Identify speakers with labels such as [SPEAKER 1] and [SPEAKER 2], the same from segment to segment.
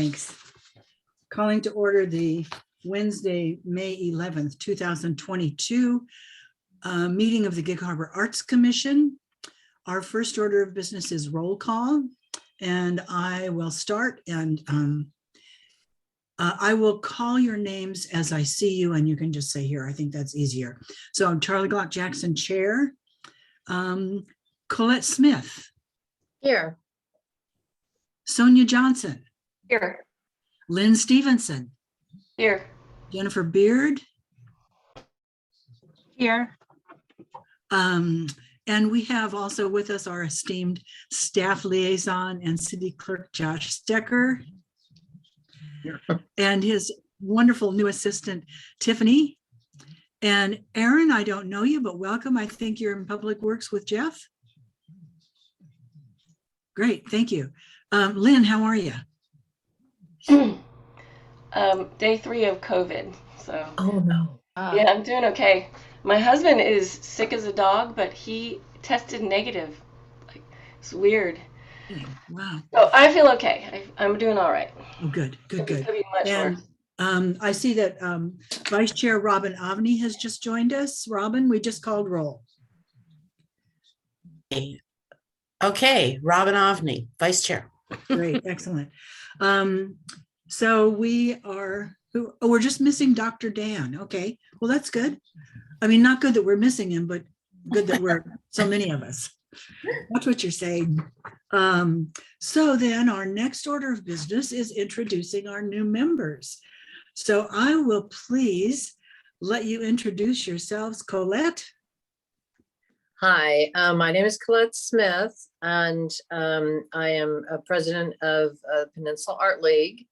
[SPEAKER 1] Thanks. Calling to order the Wednesday, May 11th, 2022 meeting of the Gig Harbor Arts Commission. Our first order of business is roll call, and I will start, and I will call your names as I see you, and you can just say here. I think that's easier. So I'm Charlie Glock Jackson, Chair. Colette Smith.
[SPEAKER 2] Here.
[SPEAKER 1] Sonia Johnson.
[SPEAKER 2] Here.
[SPEAKER 1] Lynn Stevenson.
[SPEAKER 2] Here.
[SPEAKER 1] Jennifer Beard.
[SPEAKER 2] Here.
[SPEAKER 1] And we have also with us our esteemed staff liaison and city clerk, Josh Stecker. Here. And his wonderful new assistant, Tiffany. And Aaron, I don't know you, but welcome. I think you're in Public Works with Jeff. Great, thank you. Lynn, how are you?
[SPEAKER 3] Day 3 of COVID. So.
[SPEAKER 2] Oh no.
[SPEAKER 3] Yeah, I'm doing okay. My husband is sick as a dog, but he tested negative. Like, it's weird.
[SPEAKER 1] Wow.
[SPEAKER 3] So I feel okay. I'm doing all right.
[SPEAKER 1] Oh, good, good, good.
[SPEAKER 3] Could be much worse.
[SPEAKER 1] I see that Vice Chair Robin Avni has just joined us. Robin, we just called roll.
[SPEAKER 4] Okay, Robin Avni, Vice Chair.
[SPEAKER 1] Great, excellent. So we're just missing Dr. Dan. Okay, well, that's good. I mean, not good that we're missing him, but good that we're so many of us. That's what you're saying. So then our next order of business is introducing our new members. So I will please let you introduce yourselves. Colette.
[SPEAKER 2] Hi, my name is Colette Smith, and I am a president of Peninsula Art League.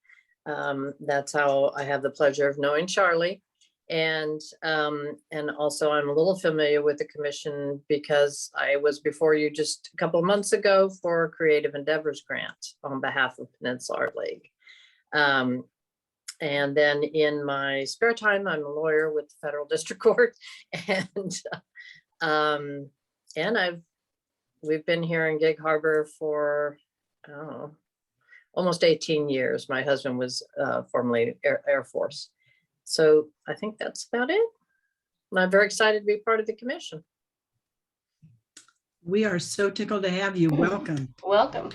[SPEAKER 2] That's how I have the pleasure of knowing Charlie. And also I'm a little familiar with the commission because I was before you just a couple of months ago for a Creative Endeavors grant on behalf of Peninsula Art League. And then in my spare time, I'm a lawyer with the Federal District Court, and we've been here in Gig Harbor for almost 18 years. My husband was formerly Air Force. So I think that's about it. And I'm very excited to be part of the commission.
[SPEAKER 1] We are so tickled to have you. Welcome.
[SPEAKER 3] Welcome.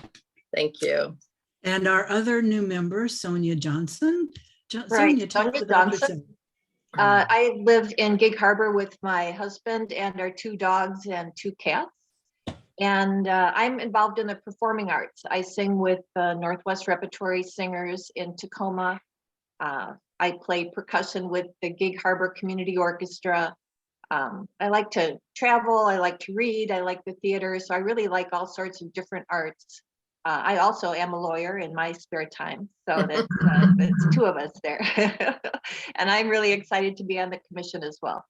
[SPEAKER 2] Thank you.
[SPEAKER 1] And our other new member, Sonia Johnson.
[SPEAKER 5] Right,
[SPEAKER 1] Sonia
[SPEAKER 5] Johnson. I live in Gig Harbor with my husband and our 2 dogs and 2 cats. And I'm involved in the performing arts. I sing with Northwest Repertory Singers in Tacoma. I play percussion with the Gig Harbor Community Orchestra. I like to travel, I like to read, I like the theater. So I really like all sorts of different arts. I also am a lawyer in my spare time. So that's 2 of us there. And I'm really excited to be on the commission as well.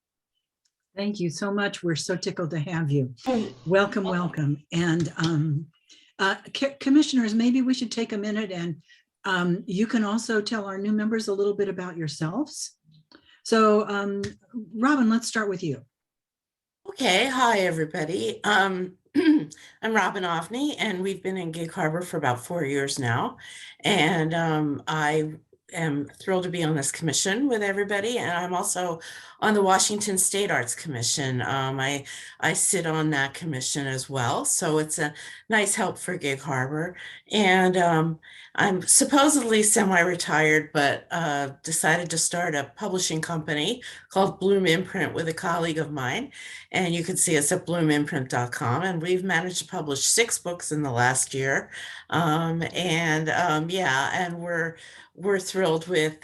[SPEAKER 1] Thank you so much. We're so tickled to have you. Welcome, welcome. And commissioners, maybe we should take a minute and you can also tell our new members a little bit about yourselves. So Robin, let's start with you.
[SPEAKER 4] Okay, hi everybody. I'm Robin Avni, and we've been in Gig Harbor for about 4 years now. And I am thrilled to be on this commission with everybody. And I'm also on the Washington State Arts Commission. I sit on that commission as well. So it's a nice help for Gig Harbor. And I'm supposedly semi-retired, but decided to start a publishing company called Bloom Imprint with a colleague of mine. And you can see us at bloomimprint.com. And we've managed to publish 6 books in the last year. Yeah, and we're thrilled with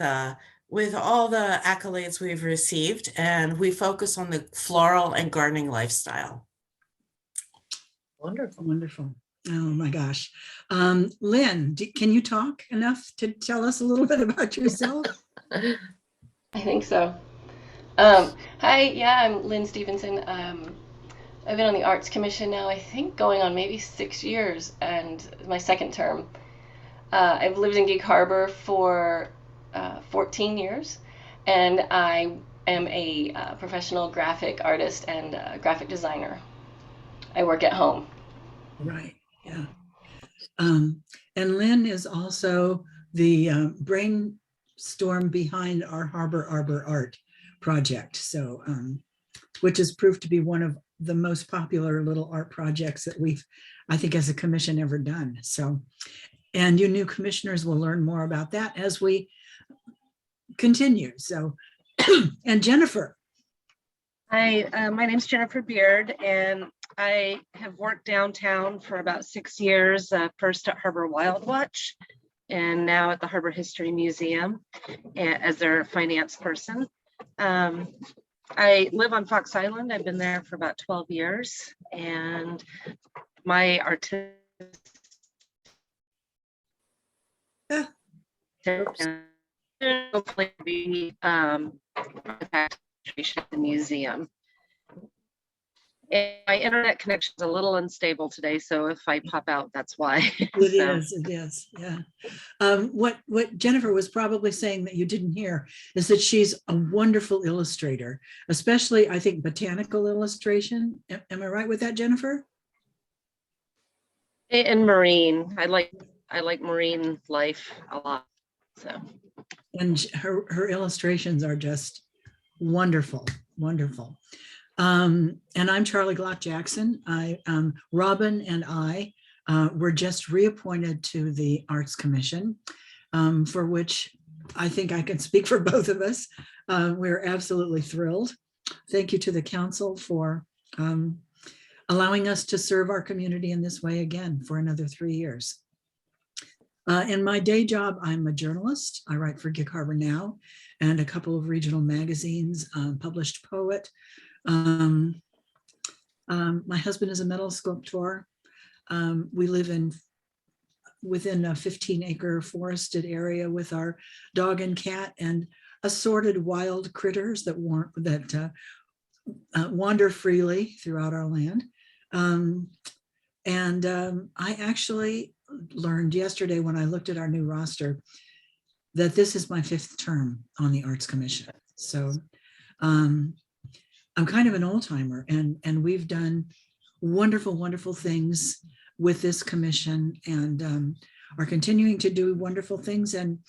[SPEAKER 4] all the accolades we've received, and we focus on the floral and gardening lifestyle.
[SPEAKER 2] Wonderful.
[SPEAKER 1] Wonderful. Oh my gosh. Lynn, can you talk enough to tell us a little bit about yourself?
[SPEAKER 3] I think so. Hi, yeah, I'm Lynn Stevenson. I've been on the Arts Commission now, I think going on maybe 6 years, and my second term. I've lived in Gig Harbor for 14 years, and I am a professional graphic artist and graphic designer. I work at home.
[SPEAKER 1] Right, yeah. And Lynn is also brainstorm behind our Arbor art project. So, which has proved to be one of the most popular little art projects that we've, I think, as a commission ever done. So, and you new commissioners will learn more about that as we continue. So, and Jennifer.
[SPEAKER 6] Hi, my name's Jennifer Beard, and I have worked downtown for about 6 years, first at Harbor Wild Watch, and now at the Harbor History Museum as their finance person. I live on Fox Island. I've been there for about 12 years, and my artistic hopefully be the museum. And my internet connection is a little unstable today, so if I pop out, that's why.
[SPEAKER 1] It is, yeah. What Jennifer was probably saying that you didn't hear is that she's a wonderful illustrator, especially, I think, botanical illustration. Am I right with that, Jennifer?
[SPEAKER 6] And marine, I like marine life a lot. So,
[SPEAKER 1] and her illustrations are just wonderful, wonderful. And I'm Charlie Glock Jackson. Robin and I were just reappointed to the Arts Commission, for which I think I can speak for both of us. We're absolutely thrilled. Thank you to the council for allowing us to serve our community in this way again for another 3 years. In my day job, I'm a journalist. I write for Gig Harbor Now and a couple of regional magazines, published poet. My husband is a metal sculptor. We live within a 15-acre forested area with our dog and cat and assorted wild critters that wander freely throughout our land. I actually learned yesterday when I looked at our new roster that this is my 5th term on the Arts Commission. So I'm kind of an old timer, and we've done wonderful, wonderful things with this commission, and are continuing to do wonderful things. And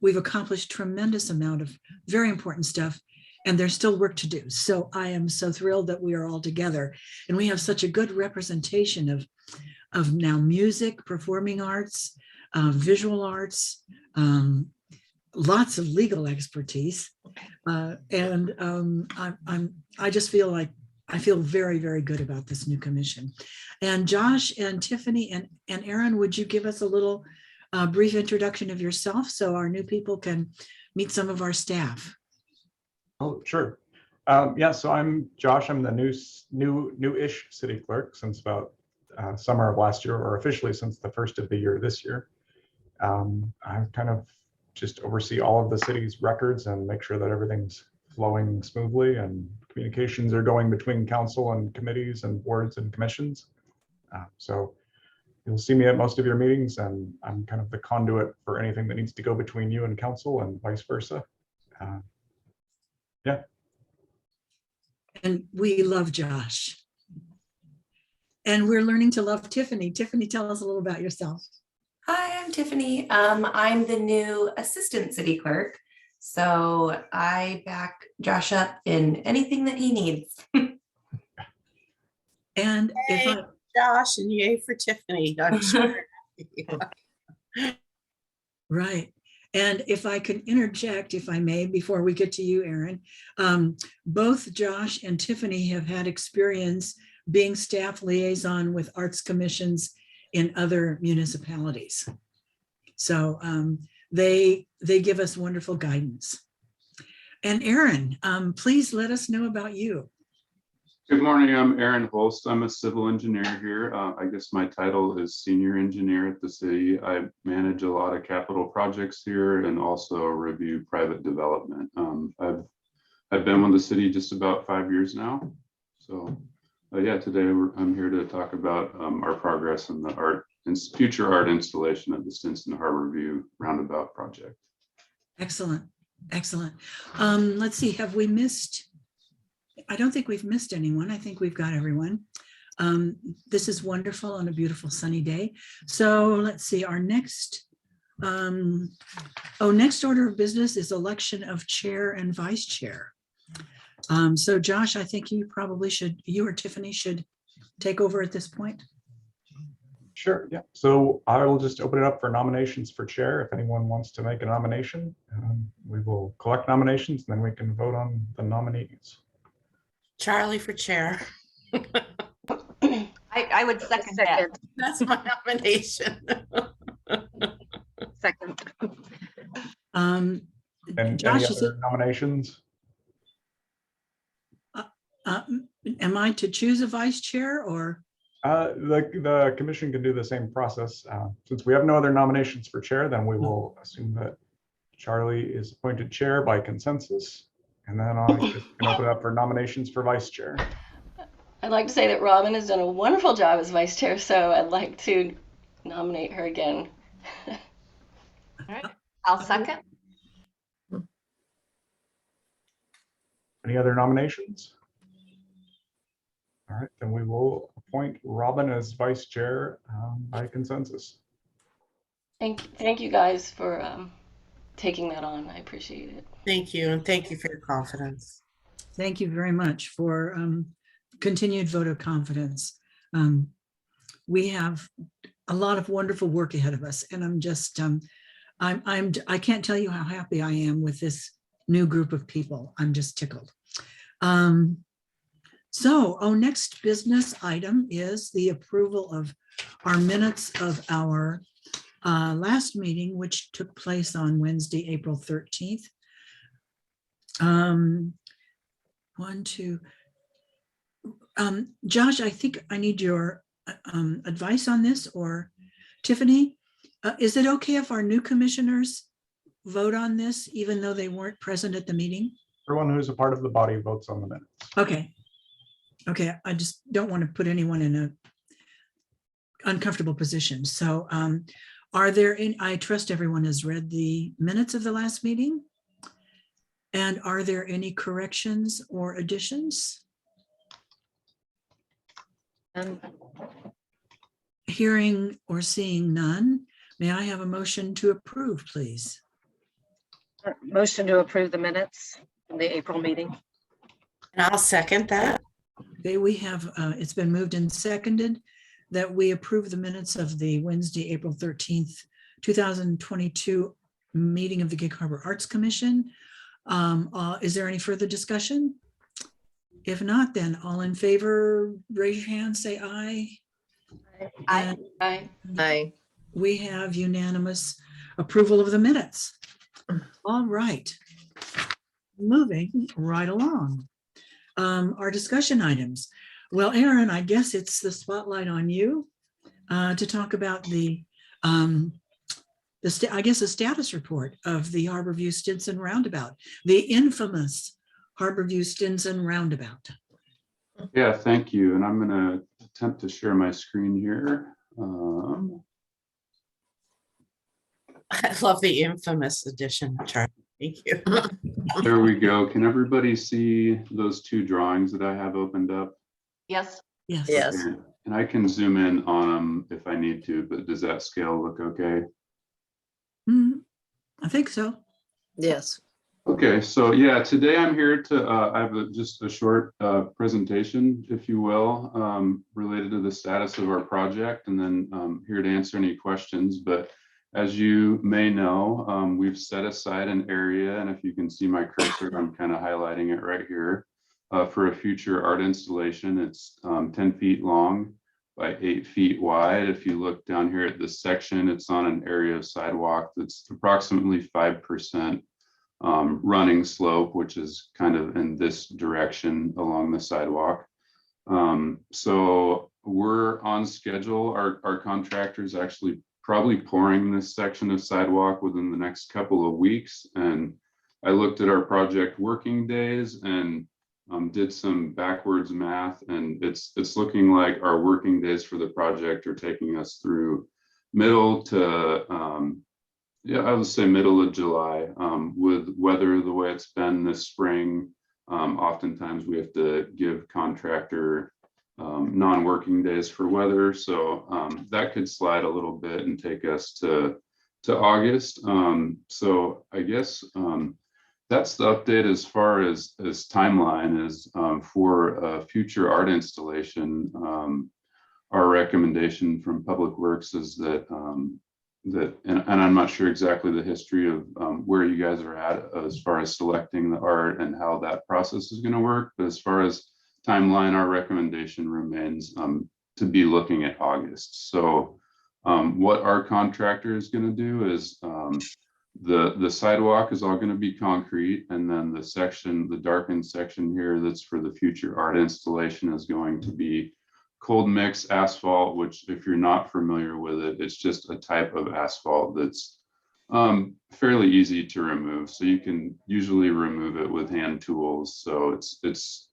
[SPEAKER 1] we've accomplished tremendous amount of very important stuff, and there's still work to do. So I am so thrilled that we are all together, and we have such a good representation of now music, performing arts, visual arts, lots of legal expertise. I just feel like I feel very, very good about this new commission. And Josh and Tiffany and Aaron, would you give us a little brief introduction of yourself so our new people can meet some of our staff?
[SPEAKER 7] Oh, sure. Yeah, so I'm Josh. I'm the new-ish city clerk since about summer of last year, or officially since the first of the year this year. I kind of just oversee all of the city's records and make sure that everything's flowing smoothly and communications are going between council and committees and boards and commissions. So you'll see me at most of your meetings, and I'm kind of the conduit for anything that needs to go between you and council and vice versa. Yeah.
[SPEAKER 1] And we love Josh. And we're learning to love Tiffany. Tiffany, tell us a little about yourself.
[SPEAKER 8] Hi, I'm Tiffany. I'm the new assistant city clerk. So I back Josh up in anything that he needs.
[SPEAKER 1] And
[SPEAKER 4] Yay, Josh, and yay for Tiffany. I'm sure.
[SPEAKER 1] Right. And if I can interject, if I may, before we get to you, Aaron, both Josh and Tiffany have had experience being staff liaison with arts commissions in other municipalities. So they give us wonderful guidance. And Aaron, please let us know about you.
[SPEAKER 9] Good morning, I'm Aaron Holst. I'm a civil engineer here. I guess my title is senior engineer at the city. I manage a lot of capital projects here and also review private development. I've been with the city just about 5 years now. So yeah, today I'm here to talk about our progress in the future art installation at the Stinson Harbor View Roundabout project.
[SPEAKER 1] Excellent, excellent. Let's see, have we missed? I don't think we've missed anyone. I think we've got everyone. This is wonderful on a beautiful sunny day. So let's see, our next Next order of business is election of chair and vice chair. So Josh, I think you probably should, you or Tiffany should take over at this point.
[SPEAKER 7] Sure, yeah. So I will just open it up for nominations for chair. If anyone wants to make a nomination, we will collect nominations, and then we can vote on the nominees.
[SPEAKER 4] Charlie for chair.
[SPEAKER 5] I would second that.
[SPEAKER 4] That's my nomination.
[SPEAKER 6] Second.
[SPEAKER 7] And any
[SPEAKER 1] Josh, is it,
[SPEAKER 7] other nominations?
[SPEAKER 1] am I to choose a vice chair or?
[SPEAKER 7] The commission can do the same process. Since we have no other nominations for chair, then we will assume that Charlie is appointed chair by consensus. And then I can open it up for nominations for vice chair.
[SPEAKER 3] I'd like to say that Robin has done a wonderful job as vice chair, so I'd like to nominate her again.
[SPEAKER 5] All right, I'll second.
[SPEAKER 7] Any other nominations? All right, then we will appoint Robin as vice chair by consensus.
[SPEAKER 3] Thank you guys for taking that on. I appreciate it.
[SPEAKER 4] Thank you, and thank you for your confidence.
[SPEAKER 1] Thank you very much for continued vote of confidence. We have a lot of wonderful work ahead of us, and I'm just, I can't tell you how happy I am with this new group of people. I'm just tickled. Next business item is the approval of our minutes of our last meeting, which took place on Wednesday, April 13th. Josh, I think I need your advice on this, or Tiffany. Is it okay if our new commissioners vote on this, even though they weren't present at the meeting?
[SPEAKER 7] Everyone who's a part of the body votes on the minutes.
[SPEAKER 1] Okay. Okay, I just don't want to put anyone in a uncomfortable position. So are there any, I trust everyone has read the minutes of the last meeting. And are there any corrections or additions? Hearing or seeing none, may I have a motion to approve, please?
[SPEAKER 6] Motion to approve the minutes from the April meeting.
[SPEAKER 4] And I'll second that.
[SPEAKER 1] Okay, we have, it's been moved and seconded that we approve the minutes of the Wednesday, April 13th, 2022 meeting of the Gig Harbor Arts Commission. Is there any further discussion? If not, then all in favor, raise your hand, say aye.
[SPEAKER 5] Aye.
[SPEAKER 3] Aye.
[SPEAKER 2] Aye.
[SPEAKER 1] We have unanimous approval of the minutes. All right. Moving right along. Our discussion items. Well, Aaron, I guess it's the spotlight on you to talk about the status report of the Harborview Stinson Roundabout, the infamous Harborview Stinson Roundabout.
[SPEAKER 9] Yeah, thank you. And I'm going to attempt to share my screen here.
[SPEAKER 4] I love the infamous edition, Charlie. Thank you.
[SPEAKER 9] There we go. Can everybody see those two drawings that I have opened up?
[SPEAKER 5] Yes.
[SPEAKER 1] Yes.
[SPEAKER 2] Yes.
[SPEAKER 9] And I can zoom in on them if I need to, but does that scale look okay?
[SPEAKER 1] I think so.
[SPEAKER 2] Yes.
[SPEAKER 9] Okay, so yeah, today I'm here to, I have just a short presentation, if you will, related to the status of our project, and then here to answer any questions. But as you may know, we've set aside an area, and if you can see my cursor, I'm kind of highlighting it right here, for a future art installation. It's 10 feet long by 8 feet wide. If you look down here at this section, it's on an area of sidewalk that's approximately 5% running slope, which is kind of in this direction along the sidewalk. So we're on schedule. Our contractor's actually probably pouring this section of sidewalk within the next couple of weeks. And I looked at our project working days and did some backwards math, and it's looking like our working days for the project are taking us through middle to I would say middle of July. With weather the way it's been this spring, oftentimes we have to give contractor non-working days for weather, so that could slide a little bit and take us to to August. So I guess that's the update as far as timeline is for a future art installation. Our recommendation from Public Works is that and I'm not sure exactly the history of where you guys are at as far as selecting the art and how that process is going to work. But as far as timeline, our recommendation remains to be looking at August. So what our contractor is going to do is the sidewalk is all going to be concrete, and then the section, the darkened section here that's for the future art installation is going to be cold mix asphalt, which if you're not familiar with it, it's just a type of asphalt that's fairly easy to remove. So you can usually remove it with hand tools. So it's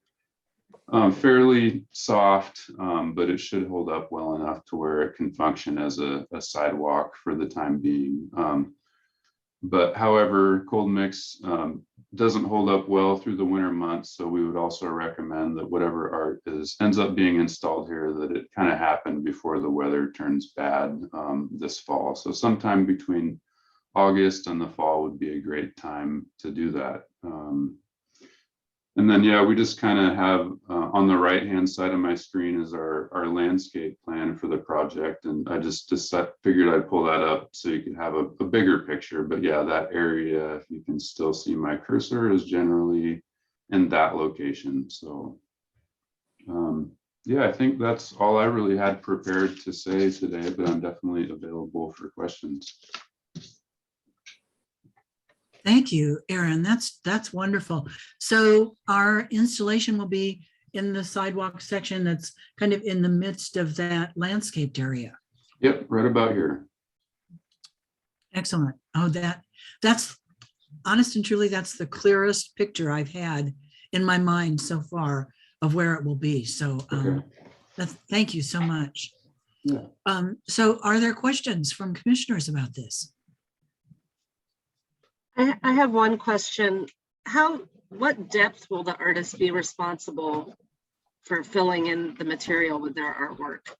[SPEAKER 9] fairly soft, but it should hold up well enough to where it can function as a sidewalk for the time being. But however, cold mix doesn't hold up well through the winter months. So we would also recommend that whatever art ends up being installed here, that it kind of happened before the weather turns bad this fall. So sometime between August and the fall would be a great time to do that. And then, yeah, we just kind of have on the right-hand side of my screen is our landscape plan for the project. And I just figured I'd pull that up so you can have a bigger picture. But yeah, that area, if you can still see my cursor, is generally in that location. So yeah, I think that's all I really had prepared to say today, but I'm definitely available for questions.
[SPEAKER 1] Thank you, Aaron. That's wonderful. So our installation will be in the sidewalk section that's kind of in the midst of that landscaped area.
[SPEAKER 9] Yep, right about here.
[SPEAKER 1] Excellent. Oh, that's honest and truly, that's the clearest picture I've had in my mind so far of where it will be. So thank you so much.
[SPEAKER 9] Yeah.
[SPEAKER 1] So are there questions from commissioners about this?
[SPEAKER 6] I have one question. What depth will the artist be responsible for filling in the material with their artwork?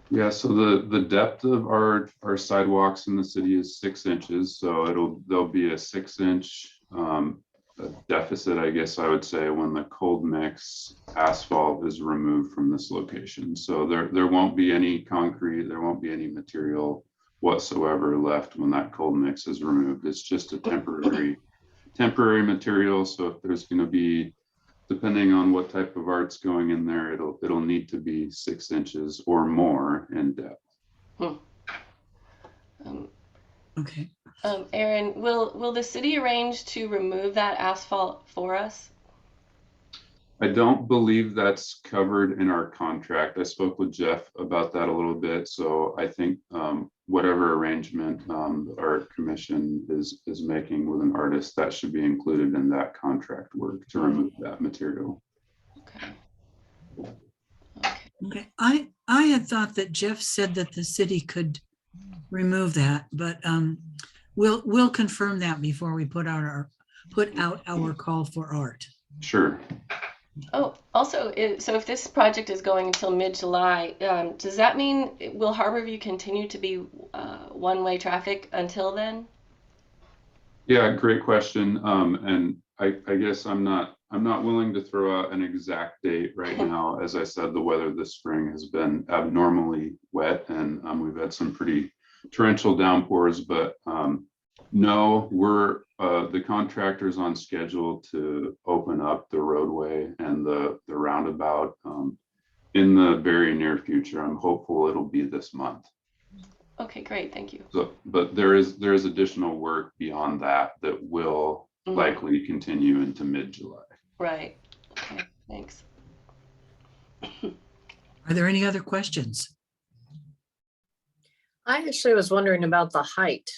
[SPEAKER 9] Yeah, so the depth of our sidewalks in the city is 6 inches. So there'll be a 6-inch deficit, I guess I would say, when the cold mix asphalt is removed from this location. So there won't be any concrete, there won't be any material whatsoever left when that cold mix is removed. It's just a temporary material. So if there's going to be, depending on what type of art's going in there, it'll need to be 6 inches or more in depth.
[SPEAKER 1] Okay.
[SPEAKER 3] Aaron, will the city arrange to remove that asphalt for us?
[SPEAKER 9] I don't believe that's covered in our contract. I spoke with Jeff about that a little bit. So I think whatever arrangement the art commission is making with an artist, that should be included in that contract work to remove that material.
[SPEAKER 1] Okay. I had thought that Jeff said that the city could remove that, but we'll confirm that before we put out our call for art.
[SPEAKER 9] Sure.
[SPEAKER 3] Oh, also, so if this project is going until mid-July, does that mean will Harborview continue to be one-way traffic until then?
[SPEAKER 9] Yeah, great question. And I guess I'm not willing to throw out an exact date right now. As I said, the weather this spring has been abnormally wet, and we've had some pretty torrential downpours. But no, we're the contractor's on schedule to open up the roadway and the roundabout in the very near future. I'm hopeful it'll be this month.
[SPEAKER 3] Okay, great, thank you.
[SPEAKER 9] So, but there is additional work beyond that will likely continue into mid-July.
[SPEAKER 3] Right. Okay, thanks.
[SPEAKER 1] Are there any other questions?
[SPEAKER 2] I actually was wondering about the height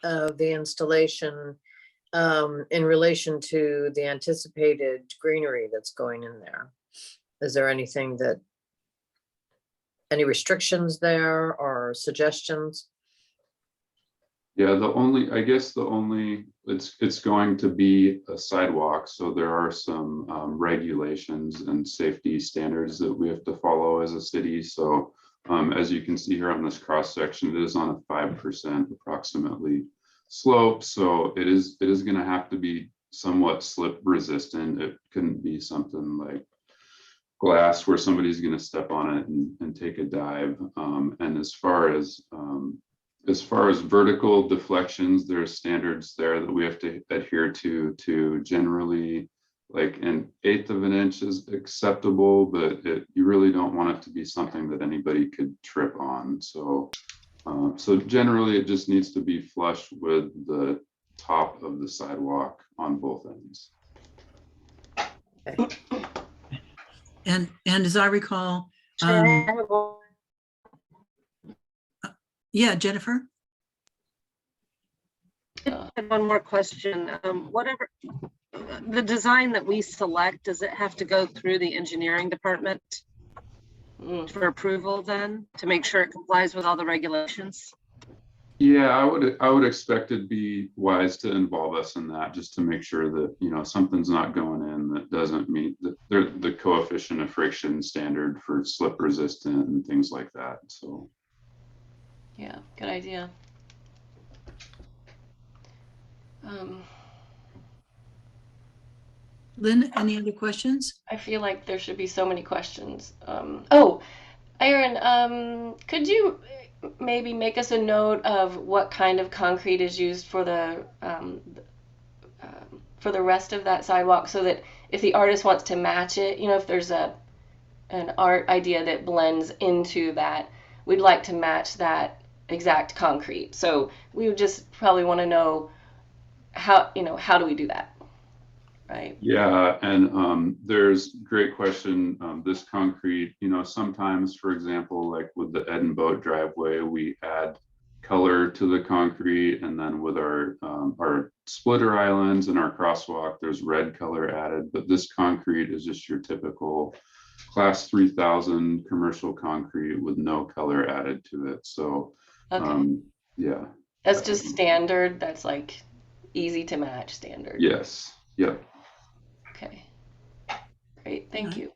[SPEAKER 2] of the installation in relation to the anticipated greenery that's going in there. Is there any restrictions there or suggestions?
[SPEAKER 9] Yeah, it's going to be a sidewalk. So there are some regulations and safety standards that we have to follow as a city. So As you can see here on this cross section, it is on a 5% approximately slope. So it is going to have to be somewhat slip resistant. It couldn't be something like glass where somebody's going to step on it and take a dive. And as far as vertical deflections, there's standards there that we have to adhere to generally like 1/8 of an inch is acceptable, but you really don't want it to be something that anybody could trip on. So generally it just needs to be flush with the top of the sidewalk on both ends.
[SPEAKER 1] And as I recall, yeah, Jennifer.
[SPEAKER 6] And one more question. Whatever the design that we select, does it have to go through the engineering department for approval then to make sure it complies with all the regulations?
[SPEAKER 9] Yeah, I would expect it'd be wise to involve us in that, just to make sure that, you know, something's not going in that doesn't meet the coefficient of friction standard for slip resistant and things like that. So
[SPEAKER 3] Yeah, good idea.
[SPEAKER 1] Lynn, any other questions?
[SPEAKER 3] I feel like there should be so many questions. Oh, Aaron, could you maybe make us a note of what kind of concrete is used for the rest of that sidewalk, so that if the artist wants to match it, you know, if there's an art idea that blends into that, we'd like to match that exact concrete. So we would just probably want to know how do we do that? Right.
[SPEAKER 9] yeah, and there's great question. This concrete, you know, sometimes, for example, like with the Ed and Boat driveway, we add color to the concrete, and then with our splitter islands and our crosswalk, there's red color added. But this concrete is just your typical class 3000 commercial concrete with no color added to it. So
[SPEAKER 3] Okay.
[SPEAKER 9] yeah,
[SPEAKER 3] That's just standard. That's like easy to match standard.
[SPEAKER 9] yes, yep.
[SPEAKER 3] Okay. Great. Thank you.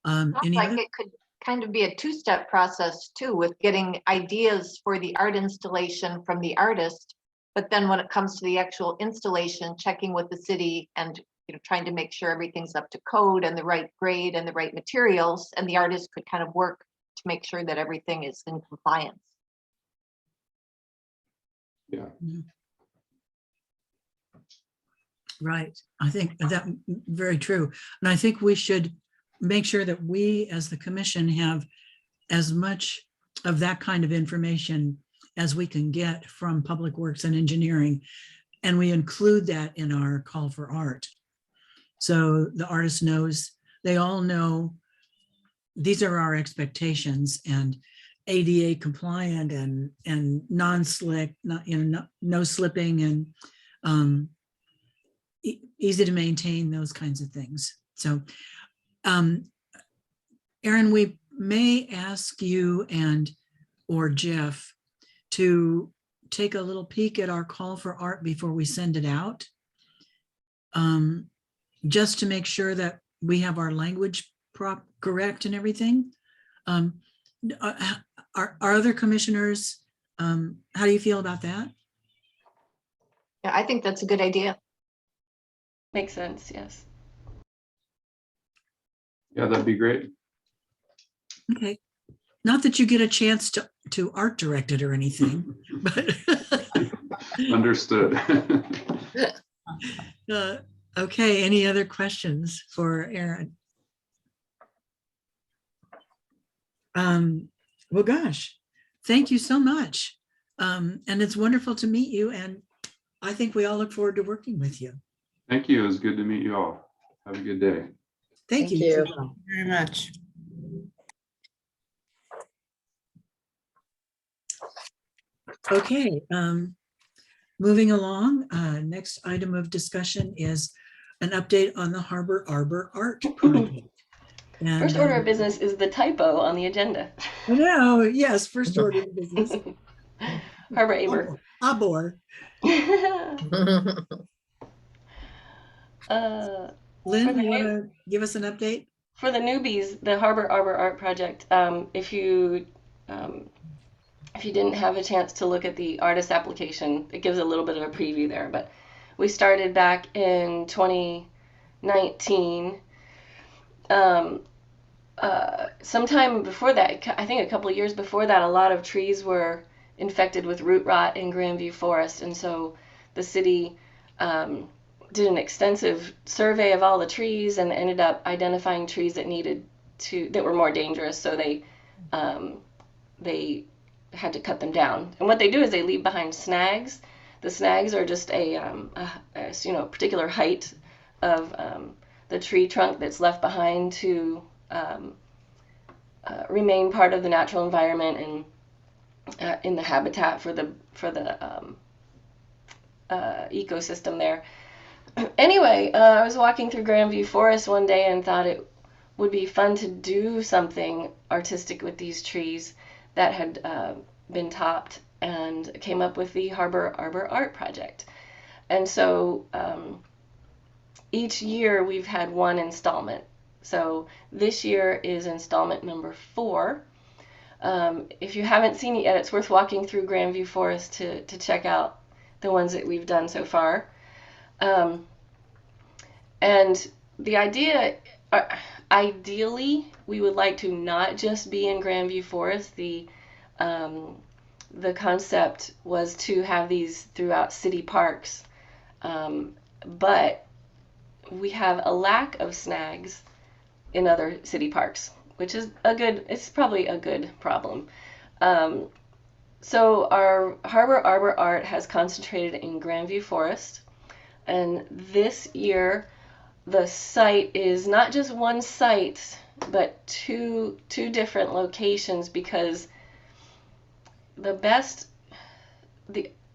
[SPEAKER 5] Sounds
[SPEAKER 1] Any
[SPEAKER 5] like
[SPEAKER 1] other?
[SPEAKER 5] it could kind of be a two-step process too, with getting ideas for the art installation from the artist. But then when it comes to the actual installation, checking with the city and, you know, trying to make sure everything's up to code and the right grade and the right materials, and the artist could kind of work to make sure that everything is in compliance.
[SPEAKER 9] Yeah.
[SPEAKER 1] Right. I think that very true. And I think we should make sure that we as the commission have as much of that kind of information as we can get from Public Works and Engineering. And we include that in our call for art. So the artist knows, they all know these are our expectations, and ADA compliant and non-slick, not, you know, no slipping, and easy to maintain, those kinds of things. So Aaron, we may ask you or Jeff to take a little peek at our call for art before we send it out, just to make sure that we have our language correct and everything. Are other commissioners, how do you feel about that?
[SPEAKER 5] Yeah, I think that's a good idea.
[SPEAKER 3] Makes sense. Yes.
[SPEAKER 9] Yeah, that'd be great.
[SPEAKER 1] Okay. Not that you get a chance to art direct it or anything, but
[SPEAKER 9] Understood.
[SPEAKER 1] okay. Any other questions for Aaron? Well, gosh, thank you so much. And it's wonderful to meet you. And I think we all look forward to working with you.
[SPEAKER 9] Thank you. It was good to meet you all. Have a good day.
[SPEAKER 1] Thank you.
[SPEAKER 2] you.
[SPEAKER 4] Very much.
[SPEAKER 1] Okay, moving along, next item of discussion is an update on the Arbor art project. And,
[SPEAKER 3] First order of business is the typo on the agenda.
[SPEAKER 1] no, yes, first order of business.
[SPEAKER 3] Arbor.
[SPEAKER 1] Arbor. Lynn, you want to give us an update?
[SPEAKER 3] for the newbies, the Arbor Art Project, if you didn't have a chance to look at the artist application, it gives a little bit of a preview there, but we started back in 2019. Sometime before that, I think a couple of years before that, a lot of trees were infected with root rot in Grandview Forest, and so the city did an extensive survey of all the trees and ended up identifying trees that were more dangerous, so they had to cut them down. And what they do is they leave behind snags. The snags are just a particular height of the tree trunk that's left behind to remain part of the natural environment and in the habitat for the ecosystem there. Anyway, I was walking through Grandview Forest one day and thought it would be fun to do something artistic with these trees that had been topped, and came up with the Arbor Art Project. And so each year we've had one installment. So this year is installment number 4. If you haven't seen it yet, it's worth walking through Grandview Forest to check out the ones that we've done so far. And the idea, ideally, we would like to not just be in Grandview Forest. The concept was to have these throughout city parks, but we have a lack of snags in other city parks, which is it's probably a good problem. So our Arbor Art has concentrated in Grandview Forest, and this year the site is not just one site, but two different locations, because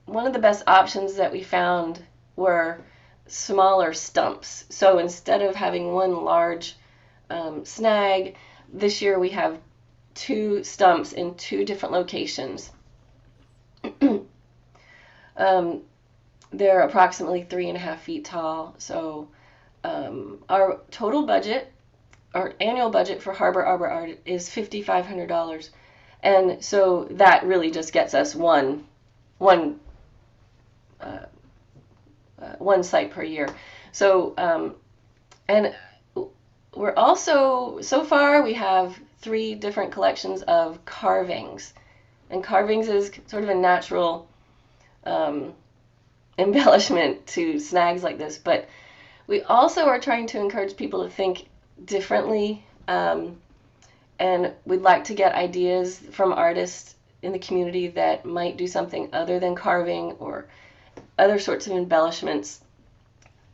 [SPEAKER 3] one of the best options that we found were smaller stumps. So instead of having one large snag, this year we have 2 stumps in 2 different locations. They're approximately 3.5 feet tall. So our annual budget for Arbor Art is $5,500. And so that really just gets us one site per year. So and we're also, so far we have 3 different collections of carvings, and carvings is sort of a natural embellishment to snags like this, but we also are trying to encourage people to think differently, and we'd like to get ideas from artists in the community that might do something other than carving or other sorts of embellishments.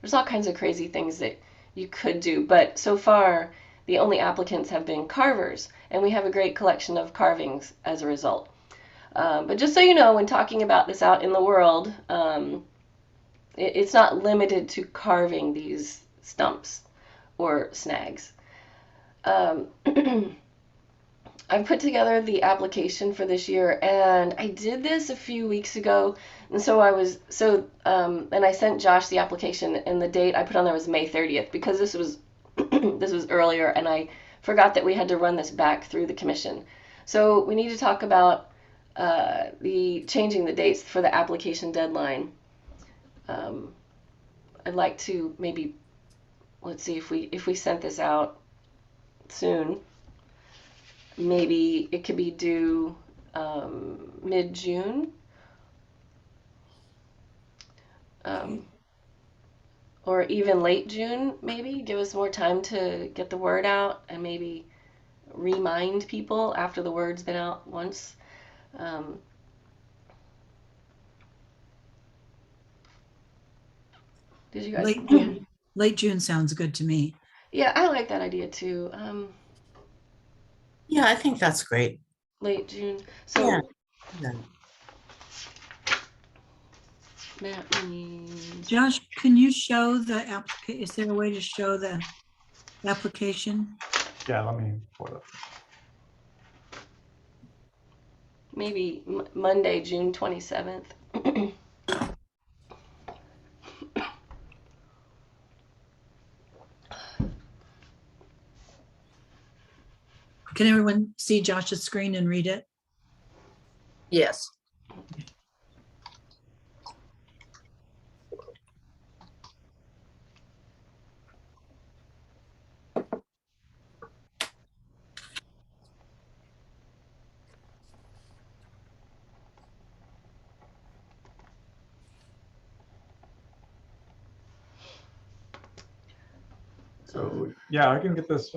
[SPEAKER 3] There's all kinds of crazy things that you could do, but so far the only applicants have been carvers, and we have a great collection of carvings as a result. But just so you know, when talking about this out in the world, it's not limited to carving these stumps or snags. I've put together the application for this year, and I did this a few weeks ago, and so and I sent Josh the application, and the date I put on there was May 30th, because this was this was earlier, and I forgot that we had to run this back through the commission. So we need to talk about changing the dates for the application deadline. I'd like to maybe, let's see, if we sent this out soon, maybe it could be due mid-June, or even late June, maybe. Give us more time to get the word out and maybe remind people after the word's been out once. Did you guys?
[SPEAKER 1] Late June sounds good to me.
[SPEAKER 3] Yeah, I like that idea too.
[SPEAKER 4] Yeah, I think that's great.
[SPEAKER 3] Late June. So
[SPEAKER 4] Yeah.
[SPEAKER 3] that means,
[SPEAKER 1] Josh, can you show the application? Is there a way to show the application?
[SPEAKER 7] Yeah, let me pull it up.
[SPEAKER 3] maybe Monday, June 27th.
[SPEAKER 1] can everyone see Josh's screen and read it?
[SPEAKER 2] Yes.
[SPEAKER 7] So yeah, I can get this,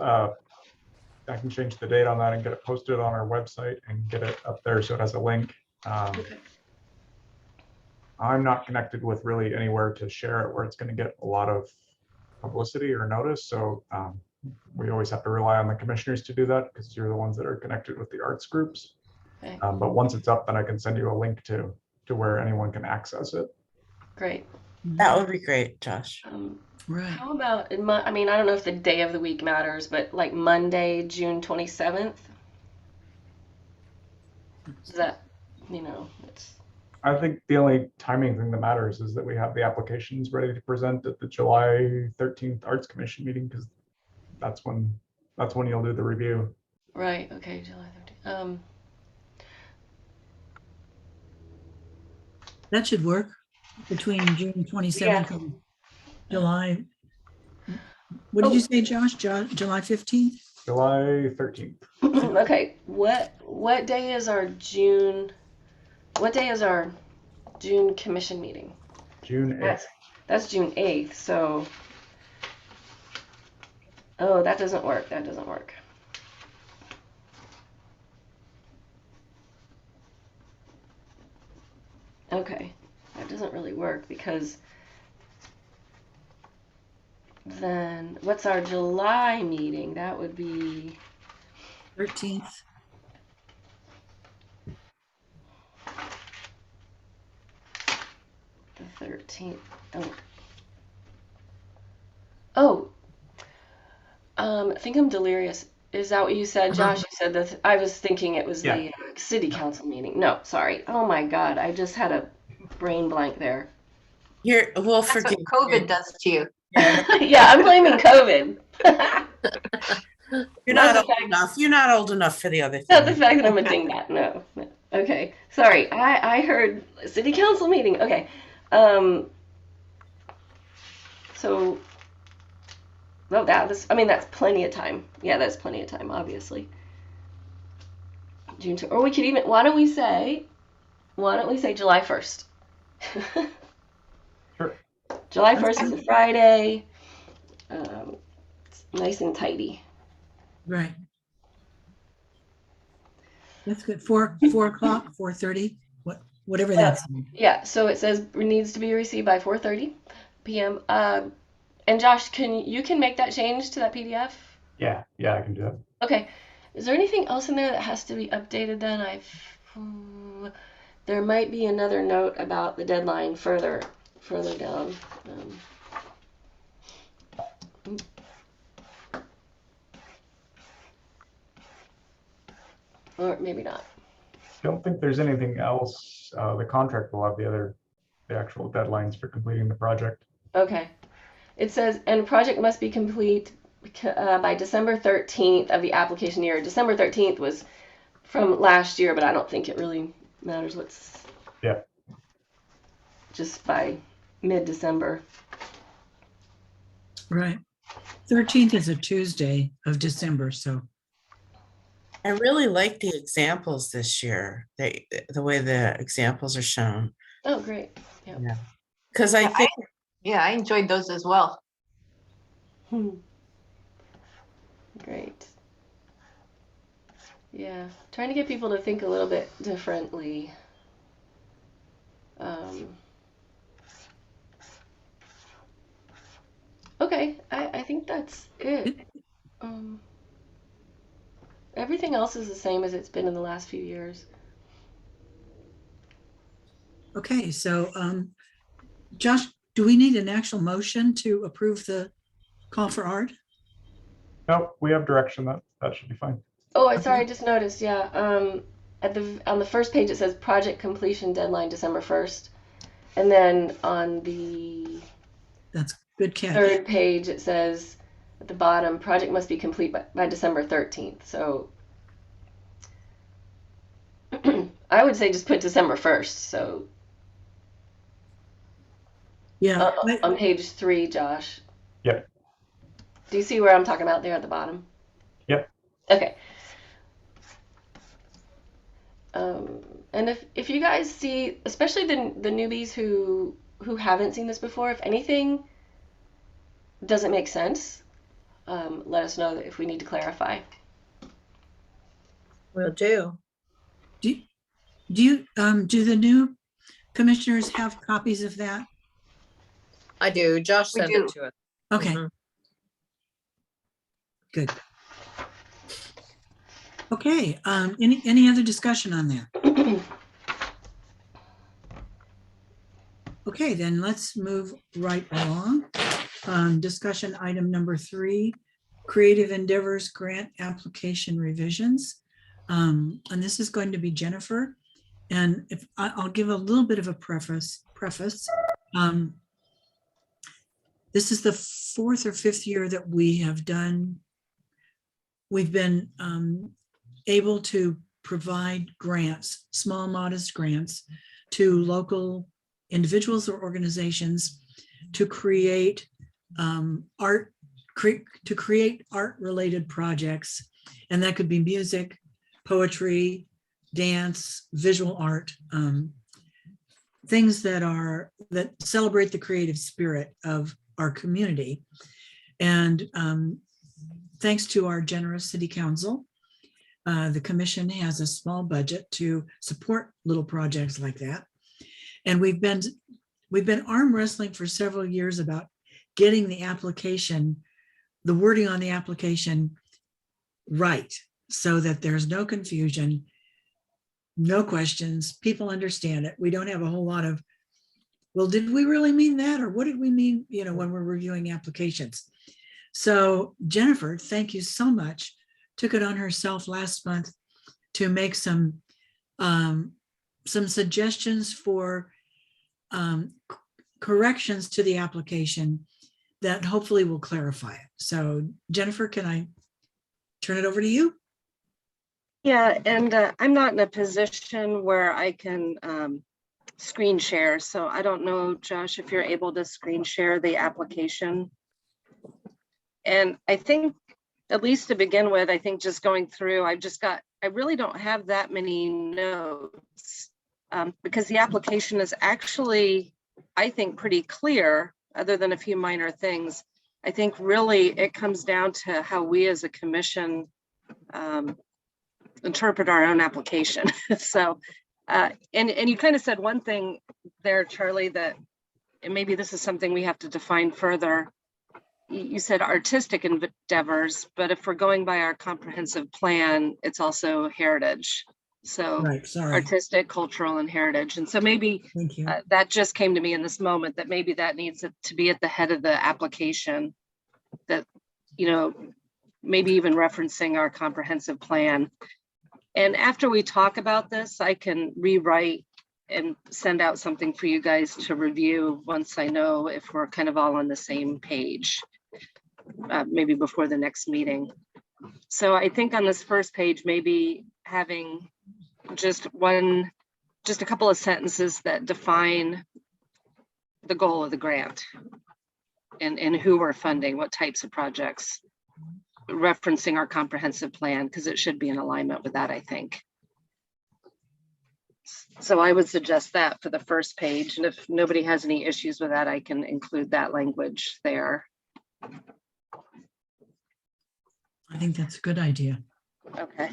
[SPEAKER 7] I can change the date on that and get it posted on our website and get it up there so it has a link.
[SPEAKER 3] Okay.
[SPEAKER 7] I'm not connected with really anywhere to share it where it's going to get a lot of publicity or notice. So we always have to rely on the commissioners to do that because you're the ones that are connected with the arts groups.
[SPEAKER 3] Okay.
[SPEAKER 7] But once it's up, then I can send you a link to where anyone can access it.
[SPEAKER 3] Great.
[SPEAKER 4] That would be great, Josh.
[SPEAKER 1] Right.
[SPEAKER 3] How about, I mean, I don't know if the day of the week matters, but like Monday, June 27th? Is that, it's,
[SPEAKER 7] I think the only timing thing that matters is that we have the applications ready to present at the July 13th Arts Commission meeting, because that's when you'll do the review.
[SPEAKER 3] right, okay, July 13th.
[SPEAKER 1] That should work between June 27th and July. What did you say, Josh? July 15th?
[SPEAKER 7] July 13th.
[SPEAKER 3] Okay, what day is our June commission meeting?
[SPEAKER 7] June 8th.
[SPEAKER 3] That's June 8th, so, oh, that doesn't work. Okay, that doesn't really work because then what's our July meeting? That would be
[SPEAKER 1] 13th.
[SPEAKER 3] the 13th. Oh, I think I'm delirious. Is that what you said, Josh? You said that. I was thinking it was the city council meeting. No, sorry. Oh my God, I just had a brain blank there.
[SPEAKER 5] That's what
[SPEAKER 4] forgive
[SPEAKER 5] COVID does to you.
[SPEAKER 3] Yeah, I'm blaming COVID.
[SPEAKER 4] You're not old enough. You're not old enough for the other thing.
[SPEAKER 3] Not the fact that I'm a dingbat. No. Okay. Sorry. I heard city council meeting. Okay. So, well, that's plenty of time. Yeah, that's plenty of time, obviously. June 2, or we could even, why don't we say July 1st?
[SPEAKER 7] Sure.
[SPEAKER 3] July 1st is a Friday. It's nice and tidy.
[SPEAKER 1] Right. That's good. 4 o'clock, 4:30, whatever that's.
[SPEAKER 3] Yeah, so it says it needs to be received by 4:30 p.m. And Josh, you can make that change to that PDF?
[SPEAKER 7] Yeah, I can do that.
[SPEAKER 3] Okay. Is there anything else in there that has to be updated then? There might be another note about the deadline further down. Or maybe not.
[SPEAKER 7] Don't think there's anything else. The contract will have the actual deadlines for completing the project.
[SPEAKER 3] Okay. It says, and project must be complete by December 13th of the application year. December 13th was from last year, but I don't think it really matters what's.
[SPEAKER 7] Yeah.
[SPEAKER 3] Just by mid-December.
[SPEAKER 1] Right. 13th is a Tuesday of December, so.
[SPEAKER 4] I really like the examples this year, the way the examples are shown.
[SPEAKER 3] Oh, great. Yeah.
[SPEAKER 4] Because I think
[SPEAKER 5] I enjoyed those as well.
[SPEAKER 3] Great. Yeah, trying to get people to think a little bit differently. Okay, I think that's it. Everything else is the same as it's been in the last few years.
[SPEAKER 1] Okay, so Josh, do we need an actual motion to approve the call for art?
[SPEAKER 7] No, we have direction. That should be fine.
[SPEAKER 3] Oh, sorry, I just noticed. Yeah, on the first page it says project completion deadline December 1st, and then on the
[SPEAKER 1] That's good catch.
[SPEAKER 3] third page it says at the bottom project must be complete by December 13th. So I would say just put December 1st. So
[SPEAKER 1] Yeah,
[SPEAKER 3] on page 3, Josh.
[SPEAKER 7] Yep.
[SPEAKER 3] Do you see where I'm talking about there at the bottom?
[SPEAKER 7] Yep.
[SPEAKER 3] Okay. And if you guys see, especially the newbies who haven't seen this before, if anything doesn't make sense, let us know if we need to clarify.
[SPEAKER 2] Will do.
[SPEAKER 1] do you, do the new commissioners have copies of that?
[SPEAKER 2] I do. Josh
[SPEAKER 5] We
[SPEAKER 2] sent
[SPEAKER 5] do.
[SPEAKER 2] it to us.
[SPEAKER 1] Okay,
[SPEAKER 2] Mhm.
[SPEAKER 1] good. Okay, any other discussion on that? Okay, then let's move right along. Discussion item number 3, Creative Endeavors Grant Application Revisions. And this is going to be Jennifer. And if I'll give a little bit of a preface. This is the 4th or 5th year that we've been able to provide grants, small modest grants, to local individuals or organizations to create art related projects. And that could be music, poetry, dance, visual art, things that celebrate the creative spirit of our community. And thanks to our generous city council, the commission has a small budget to support little projects like that. And we've been arm wrestling for several years about getting the application, the wording on the application right, so that there's no confusion, no questions, people understand it. We don't have a whole lot of, well, did we really mean that? Or what did we mean, when we're reviewing applications? So Jennifer, thank you so much, took it on herself last month to make some suggestions for corrections to the application that hopefully will clarify it. So Jennifer, can I turn it over to you?
[SPEAKER 6] Yeah, and I'm not in a position where I can screen share. So I don't know, Josh, if you're able to screen share the application. And I think, at least to begin with, I think just going through, I really don't have that many notes because the application is actually, I think, pretty clear, other than a few minor things. I think really it comes down to how we as a commission interpret our own application. So, and you kind of said one thing there, Charlie, that, and maybe this is something we have to define further. You said artistic endeavors, but if we're going by our comprehensive plan, it's also heritage. So
[SPEAKER 1] Right, sorry.
[SPEAKER 6] artistic, cultural, and heritage. And so maybe
[SPEAKER 1] Thank you.
[SPEAKER 6] that just came to me in this moment, that maybe that needs to be at the head of the application, that, maybe even referencing our comprehensive plan. And after we talk about this, I can rewrite and send out something for you guys to review once I know if we're kind of all on the same page, maybe before the next meeting. So I think on this first page, maybe having just a couple of sentences that define the goal of the grant and who we're funding, what types of projects, referencing our comprehensive plan, because it should be in alignment with that, I think. So I would suggest that for the first page. And if nobody has any issues with that, I can include that language there.
[SPEAKER 1] I think that's a good idea.
[SPEAKER 6] Okay.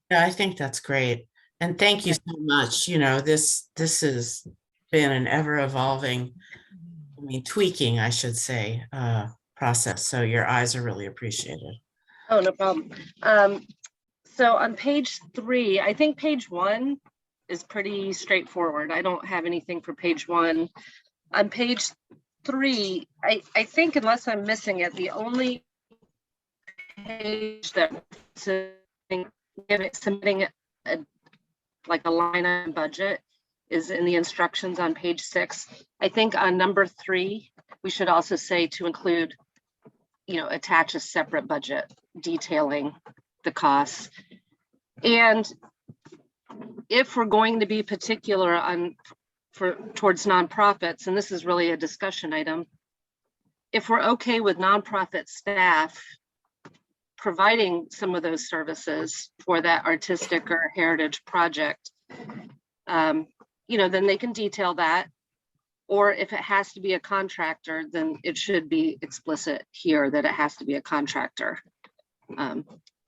[SPEAKER 4] Yeah, I think that's great. And thank you so much. This has been an ever evolving, tweaking, I should say, process. So your eyes are really appreciated.
[SPEAKER 6] Oh, no problem. So on page 3, I think page 1 is pretty straightforward. I don't have anything for page 1. On page 3, I think, unless I'm missing it, the only page that submitting a line item budget is in the instructions on page 6. I think on number 3, we should also say to include, attach a separate budget detailing the costs. And if we're going to be particular on towards nonprofits, and this is really a discussion item, if we're okay with nonprofit staff providing some of those services for that artistic or heritage project, you know, then they can detail that. Or if it has to be a contractor, then it should be explicit here that it has to be a contractor. And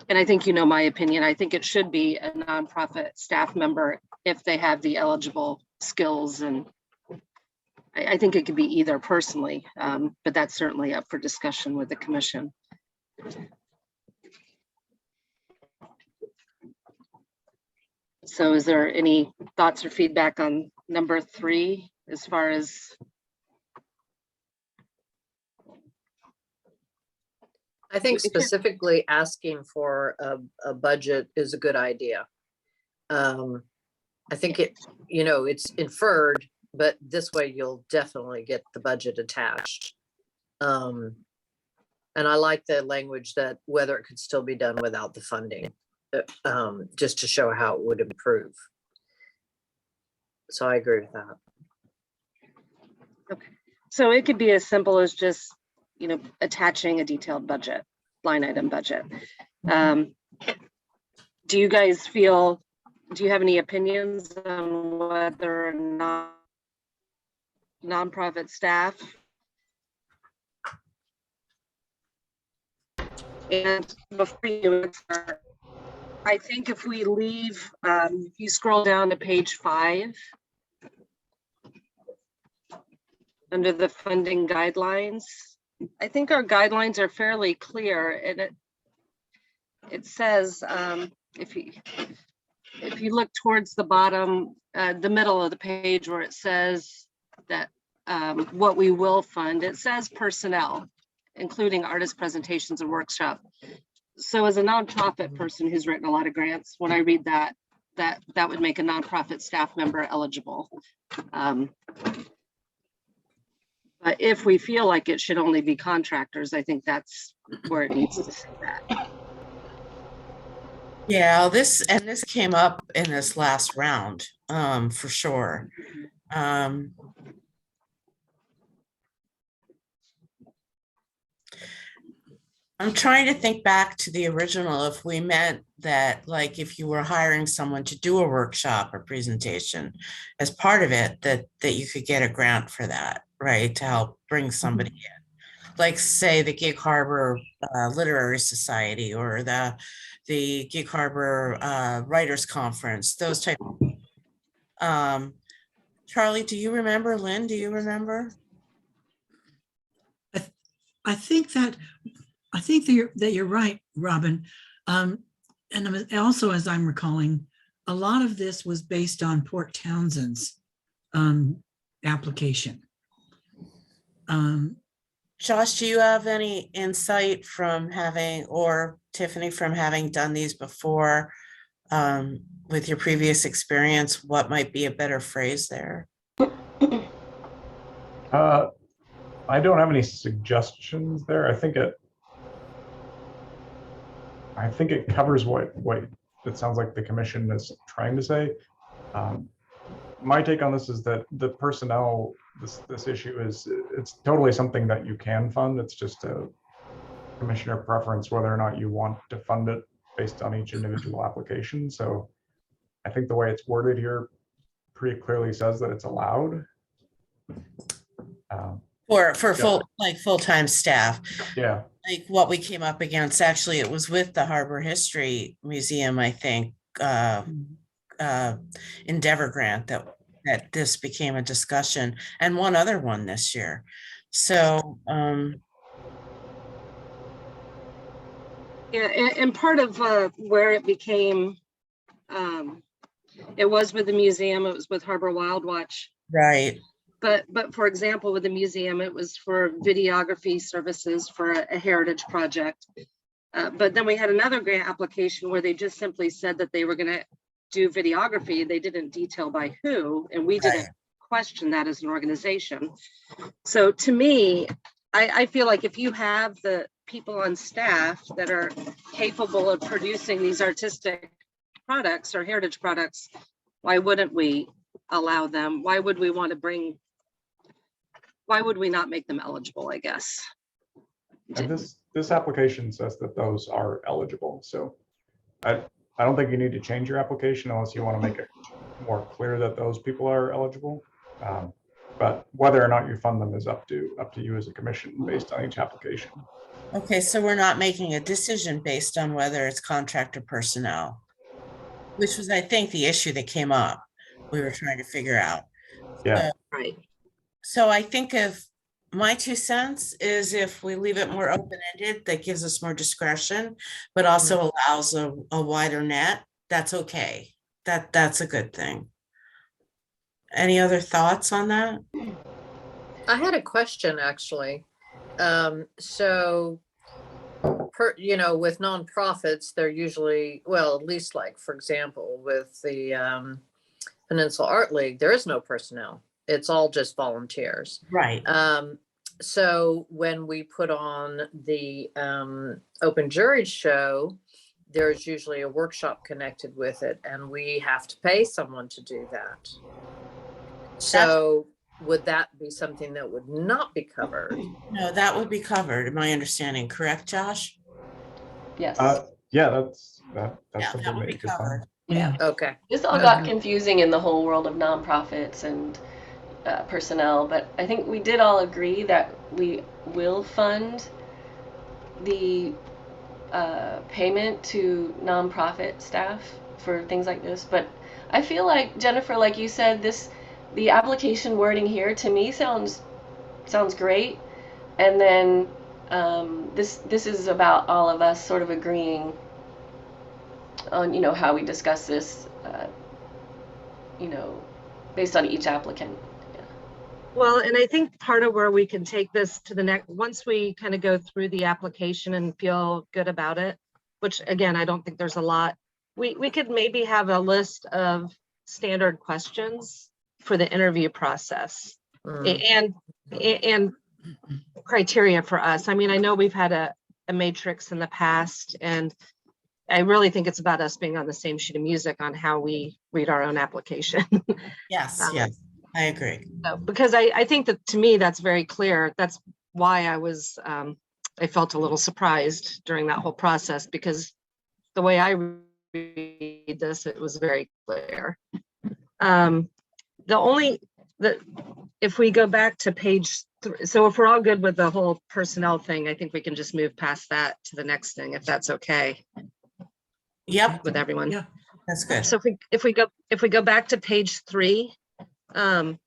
[SPEAKER 6] I think you know my opinion. I think it should be a nonprofit staff member if they have the eligible skills, and I think it could be either personally, but that's certainly up for discussion with the commission. So is there any thoughts or feedback on number 3 as far as?
[SPEAKER 2] I think specifically asking for a budget is a good idea. I think it, you know, it's inferred, but this way you'll definitely get the budget attached. And I like the language that whether it could still be done without the funding, just to show how it would improve. So I agree with that.
[SPEAKER 6] Okay, so it could be as simple as just, you know, attaching a detailed budget, line item budget. Do you guys feel, do you have any opinions on whether or not nonprofit staff? And before you answer, I think if we leave, if you scroll down to page 5, under the funding guidelines, I think our guidelines are fairly clear, and it says, if you look towards the bottom, the middle of the page where it says that what we will fund, it says personnel, including artist presentations and workshop. So as a nonprofit person who's written a lot of grants, when I read that would make a nonprofit staff member eligible. But if we feel like it should only be contractors, I think that's where it needs to say that.
[SPEAKER 4] Yeah, this came up in this last round, for sure. I'm trying to think back to the original, if we meant that, like, if you were hiring someone to do a workshop or presentation as part of it, that you could get a grant for that, right? To help bring somebody in, like say the Gig Harbor Literary Society or the Gig Harbor Writers Conference, those type of. Charlie, do you remember? Lynn, do you remember?
[SPEAKER 1] I think that you're right, Robin. And also, as I'm recalling, a lot of this was based on Port Townsend's application.
[SPEAKER 4] Josh, do you have any insight from having, or Tiffany, from having done these before, with your previous experience, what might be a better phrase there?
[SPEAKER 7] I don't have any suggestions there. I think it covers what it sounds like the commission is trying to say. My take on this is that the personnel, this issue it's totally something that you can fund. It's just a commissioner preference whether or not you want to fund it based on each individual application. So I think the way it's worded here pretty clearly says that it's allowed.
[SPEAKER 4] For full-time staff.
[SPEAKER 7] Yeah.
[SPEAKER 4] Like what we came up against, actually, it was with the Harbor History Museum, I think, Endeavor grant that this became a discussion, and one other one this year. So
[SPEAKER 6] yeah, and part of where it became, it was with the museum, it was with Harbor Wild Watch.
[SPEAKER 4] right.
[SPEAKER 6] But for example, with the museum, it was for videography services for a heritage project. But then we had another grant application where they just simply said that they were going to do videography. They didn't detail by who, and we didn't question that as an organization. So to me, I feel like if you have the people on staff that are capable of producing these artistic products or heritage products, why wouldn't we allow them? Why would we want to bring, why would we not make them eligible, I guess?
[SPEAKER 7] And this application says that those are eligible. So I don't think you need to change your application unless you want to make it more clear that those people are eligible. But whether or not you fund them is up to you as a commission based on each application.
[SPEAKER 4] Okay, so we're not making a decision based on whether it's contractor personnel, which was, I think, the issue that came up. We were trying to figure out.
[SPEAKER 7] Yeah.
[SPEAKER 6] Right.
[SPEAKER 4] So I think if my 2 cents is if we leave it more open-ended, that gives us more discretion, but also allows a wider net, that's okay. That's a good thing. Any other thoughts on that?
[SPEAKER 2] I had a question, actually. So, with nonprofits, they're usually, well, at least like, for example, with the Peninsula Art League, there is no personnel. It's all just volunteers.
[SPEAKER 4] Right.
[SPEAKER 2] So when we put on the open jury show, there's usually a workshop connected with it, and we have to pay someone to do that. So would that be something that would not be covered?
[SPEAKER 4] No, that would be covered, my understanding, correct, Josh?
[SPEAKER 3] Yes.
[SPEAKER 7] Yeah, that's
[SPEAKER 4] Yeah,
[SPEAKER 7] something
[SPEAKER 4] that would
[SPEAKER 7] that
[SPEAKER 4] be
[SPEAKER 7] you could fund.
[SPEAKER 4] covered.
[SPEAKER 1] Yeah.
[SPEAKER 2] Okay.
[SPEAKER 3] This all got confusing in the whole world of nonprofits and personnel, but I think we did all agree that we will fund the payment to nonprofit staff for things like this. But I feel like, Jennifer, like you said, the application wording here to me sounds great, and then this is about all of us sort of agreeing on how we discuss this based on each applicant.
[SPEAKER 6] Well, and I think part of where we can take this to the next, once we kind of go through the application and feel good about it, which again, I don't think there's a lot, we could maybe have a list of standard questions for the interview process and criteria for us. I mean, I know we've had a matrix in the past, and I really think it's about us being on the same sheet of music on how we read our own application.
[SPEAKER 4] Yes, yes, I agree.
[SPEAKER 6] Because I think that, to me, that's very clear. That's why I felt a little surprised during that whole process, because the way I read this, it was very clear. If we go back to page 3, so if we're all good with the whole personnel thing, I think we can just move past that to the next thing, if that's okay.
[SPEAKER 4] Yep,
[SPEAKER 6] With everyone.
[SPEAKER 1] Yeah.
[SPEAKER 4] that's good.
[SPEAKER 6] So if we go back to page 3, the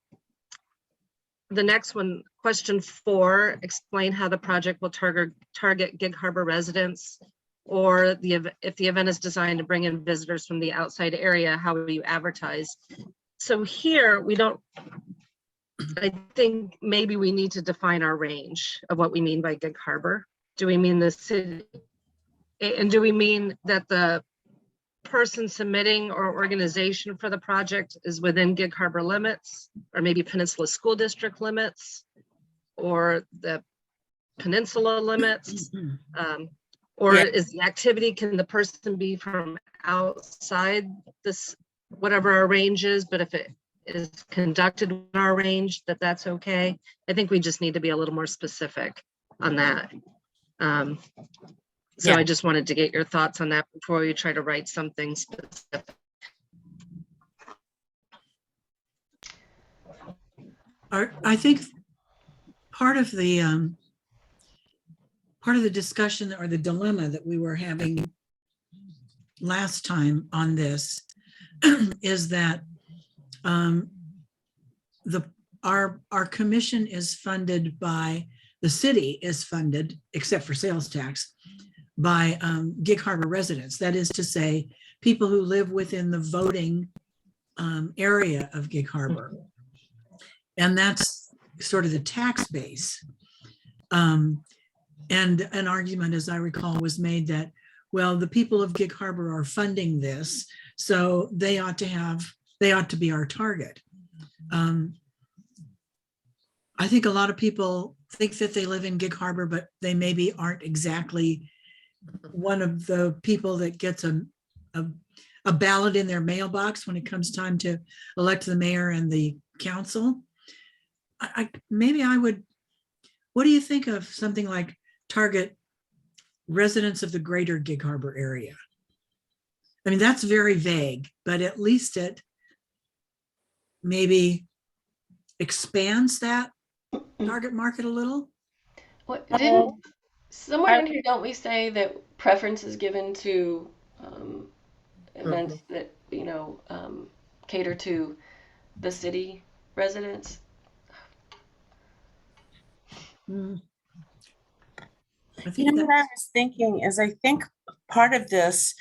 [SPEAKER 6] next one, question 4, explain how the project will target Gig Harbor residents, or if the event is designed to bring in visitors from the outside area, how will you advertise? So here I think maybe we need to define our range of what we mean by Gig Harbor. Do we mean the city? And do we mean that the person submitting or organization for the project is within Gig Harbor limits, or maybe Peninsula School District limits, or the Peninsula limits? Or is the activity, can the person be from outside this, whatever our range is, but if it is conducted in our range, that's okay? I think we just need to be a little more specific on that. So I just wanted to get your thoughts on that before we try to write something specific.
[SPEAKER 1] I think part of the discussion or the dilemma that we were having last time on this is that our commission is funded by, the city is funded, except for sales tax, by Gig Harbor residents. That is to say, people who live within the voting area of Gig Harbor. And that's sort of the tax base. And an argument, as I recall, was made that, well, the people of Gig Harbor are funding this, so they ought to be our target. I think a lot of people think that they live in Gig Harbor, but they maybe aren't exactly one of the people that gets a a ballot in their mailbox when it comes time to elect the mayor and the council. Maybe I would, what do you think of something like target residents of the greater Gig Harbor area? I mean, that's very vague, but at least it maybe expands that target market a little.
[SPEAKER 3] What didn't somewhere in here don't we say that preference is given to events that cater to the city residents?
[SPEAKER 1] Mm. I
[SPEAKER 4] You
[SPEAKER 1] think
[SPEAKER 4] know what I
[SPEAKER 1] that's,
[SPEAKER 4] was thinking is I think part of this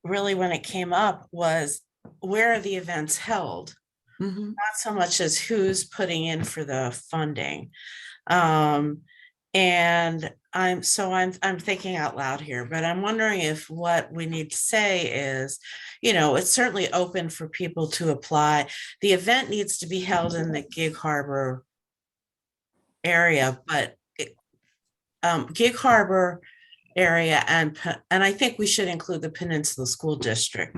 [SPEAKER 4] really when it came up was where are the events held?
[SPEAKER 1] Mhm.
[SPEAKER 4] Not so much as who's putting in for the funding. And I'm thinking out loud here, but I'm wondering if what we need to say is, it's certainly open for people to apply. The event needs to be held in the Gig Harbor area, but Gig Harbor area and I think we should include the Peninsula School District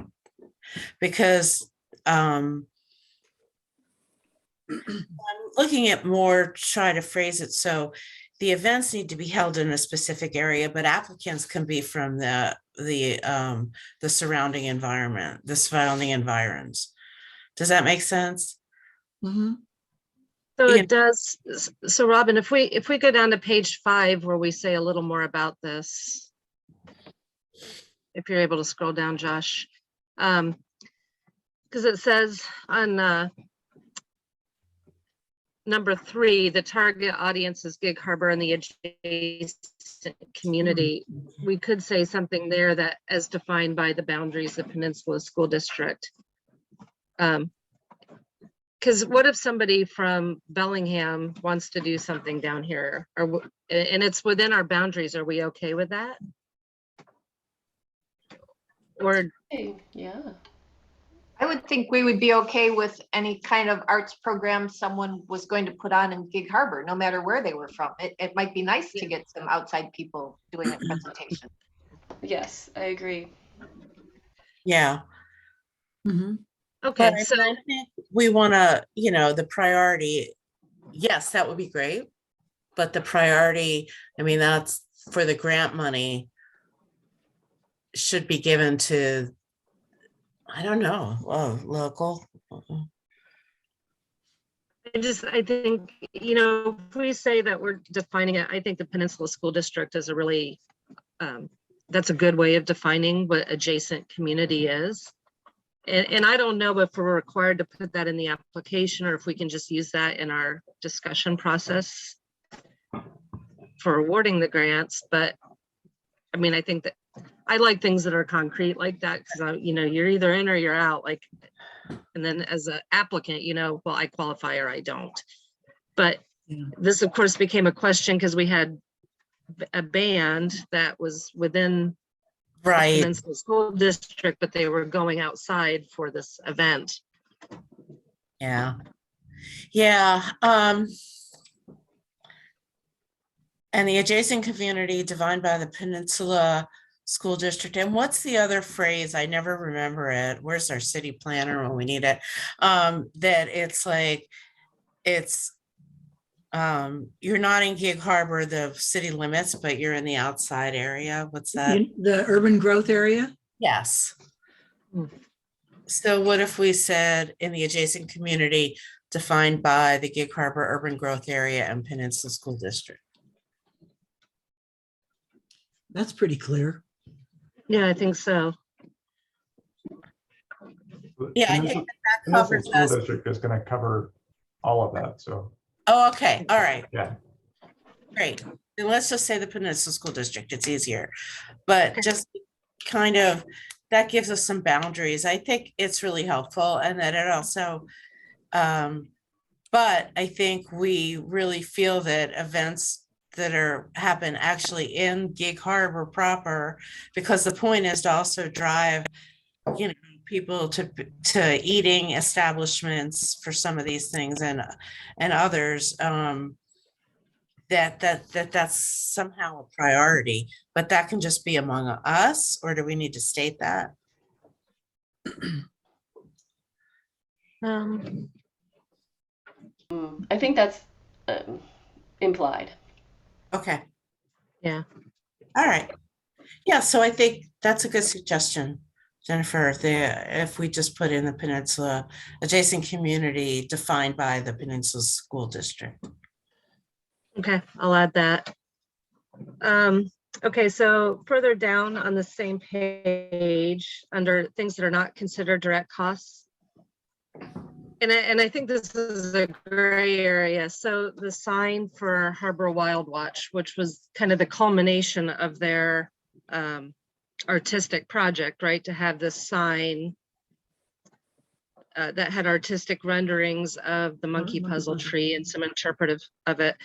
[SPEAKER 4] because I'm looking at more try to phrase it so the events need to be held in a specific area, but applicants can be from the surrounding environment, the surrounding environs. Does that make sense?
[SPEAKER 1] Mhm.
[SPEAKER 6] So
[SPEAKER 4] Yeah.
[SPEAKER 6] it does. So Robin, if we go down to page 5 where we say a little more about this, if you're able to scroll down, Josh, because it says on number 3, the target audience is Gig Harbor and the adjacent community. We could say something there that as defined by the boundaries of Peninsula School District. Because what if somebody from Bellingham wants to do something down here, and it's within our boundaries? Are we okay with that? Or
[SPEAKER 3] Hey, yeah.
[SPEAKER 5] I would think we would be okay with any kind of arts program someone was going to put on in Gig Harbor, no matter where they were from. It might be nice to get some outside people doing a presentation.
[SPEAKER 3] Yes, I agree.
[SPEAKER 4] Yeah.
[SPEAKER 1] Mhm.
[SPEAKER 6] okay,
[SPEAKER 4] But
[SPEAKER 6] so
[SPEAKER 4] I think we want to, the priority, yes, that would be great. But the priority, I mean, that's for the grant money should be given to, I don't know, local.
[SPEAKER 6] I think, if we say that we're defining it, I think the Peninsula School District is a really, that's a good way of defining what adjacent community is. And I don't know if we're required to put that in the application or if we can just use that in our discussion process for awarding the grants. But I mean, I think that I like things that are concrete like that because, you're either in or you're out. Like, and then as an applicant, well, I qualify or I don't. But this, of course, became a question because we had a band that was within
[SPEAKER 4] Right.
[SPEAKER 6] Peninsula School District, but they were going outside for this event.
[SPEAKER 4] Yeah. Yeah. And the adjacent community defined by the Peninsula School District. And what's the other phrase? I never remember it. Where's our city planner when we need it? That it's like, you're not in Gig Harbor, the city limits, but you're in the outside area. What's that?
[SPEAKER 1] The urban growth area.
[SPEAKER 4] Yes. So what if we said in the adjacent community defined by the Gig Harbor urban growth area and Peninsula School District?
[SPEAKER 1] That's pretty clear.
[SPEAKER 6] Yeah, I think so.
[SPEAKER 4] Yeah, I think that
[SPEAKER 7] Peninsula
[SPEAKER 4] covers
[SPEAKER 7] School
[SPEAKER 4] us.
[SPEAKER 7] District is going to cover all of that, so.
[SPEAKER 4] Oh, okay. All right.
[SPEAKER 7] Yeah.
[SPEAKER 4] Great. Then let's just say the Peninsula School District. It's easier. But just kind of, that gives us some boundaries. I think it's really helpful and that it also, but I think we really feel that events that happen actually in Gig Harbor proper, because the point is to also drive, people to eating establishments for some of these things and others, that's somehow a priority, but that can just be among us, or do we need to state that?
[SPEAKER 5] Um,
[SPEAKER 3] I think that's implied.
[SPEAKER 4] Okay.
[SPEAKER 6] Yeah.
[SPEAKER 4] All right. Yeah, so I think that's a good suggestion, Jennifer, if we just put in the peninsula, adjacent community defined by the Peninsula School District.
[SPEAKER 6] Okay, I'll add that. Okay, so further down on the same page, under things that are not considered direct costs. And I think this is a gray area. So the sign for Harbor Wild Watch, which was kind of the culmination of their artistic project, right? To have this sign that had artistic renderings of the monkey puzzle tree and some interpretive of it.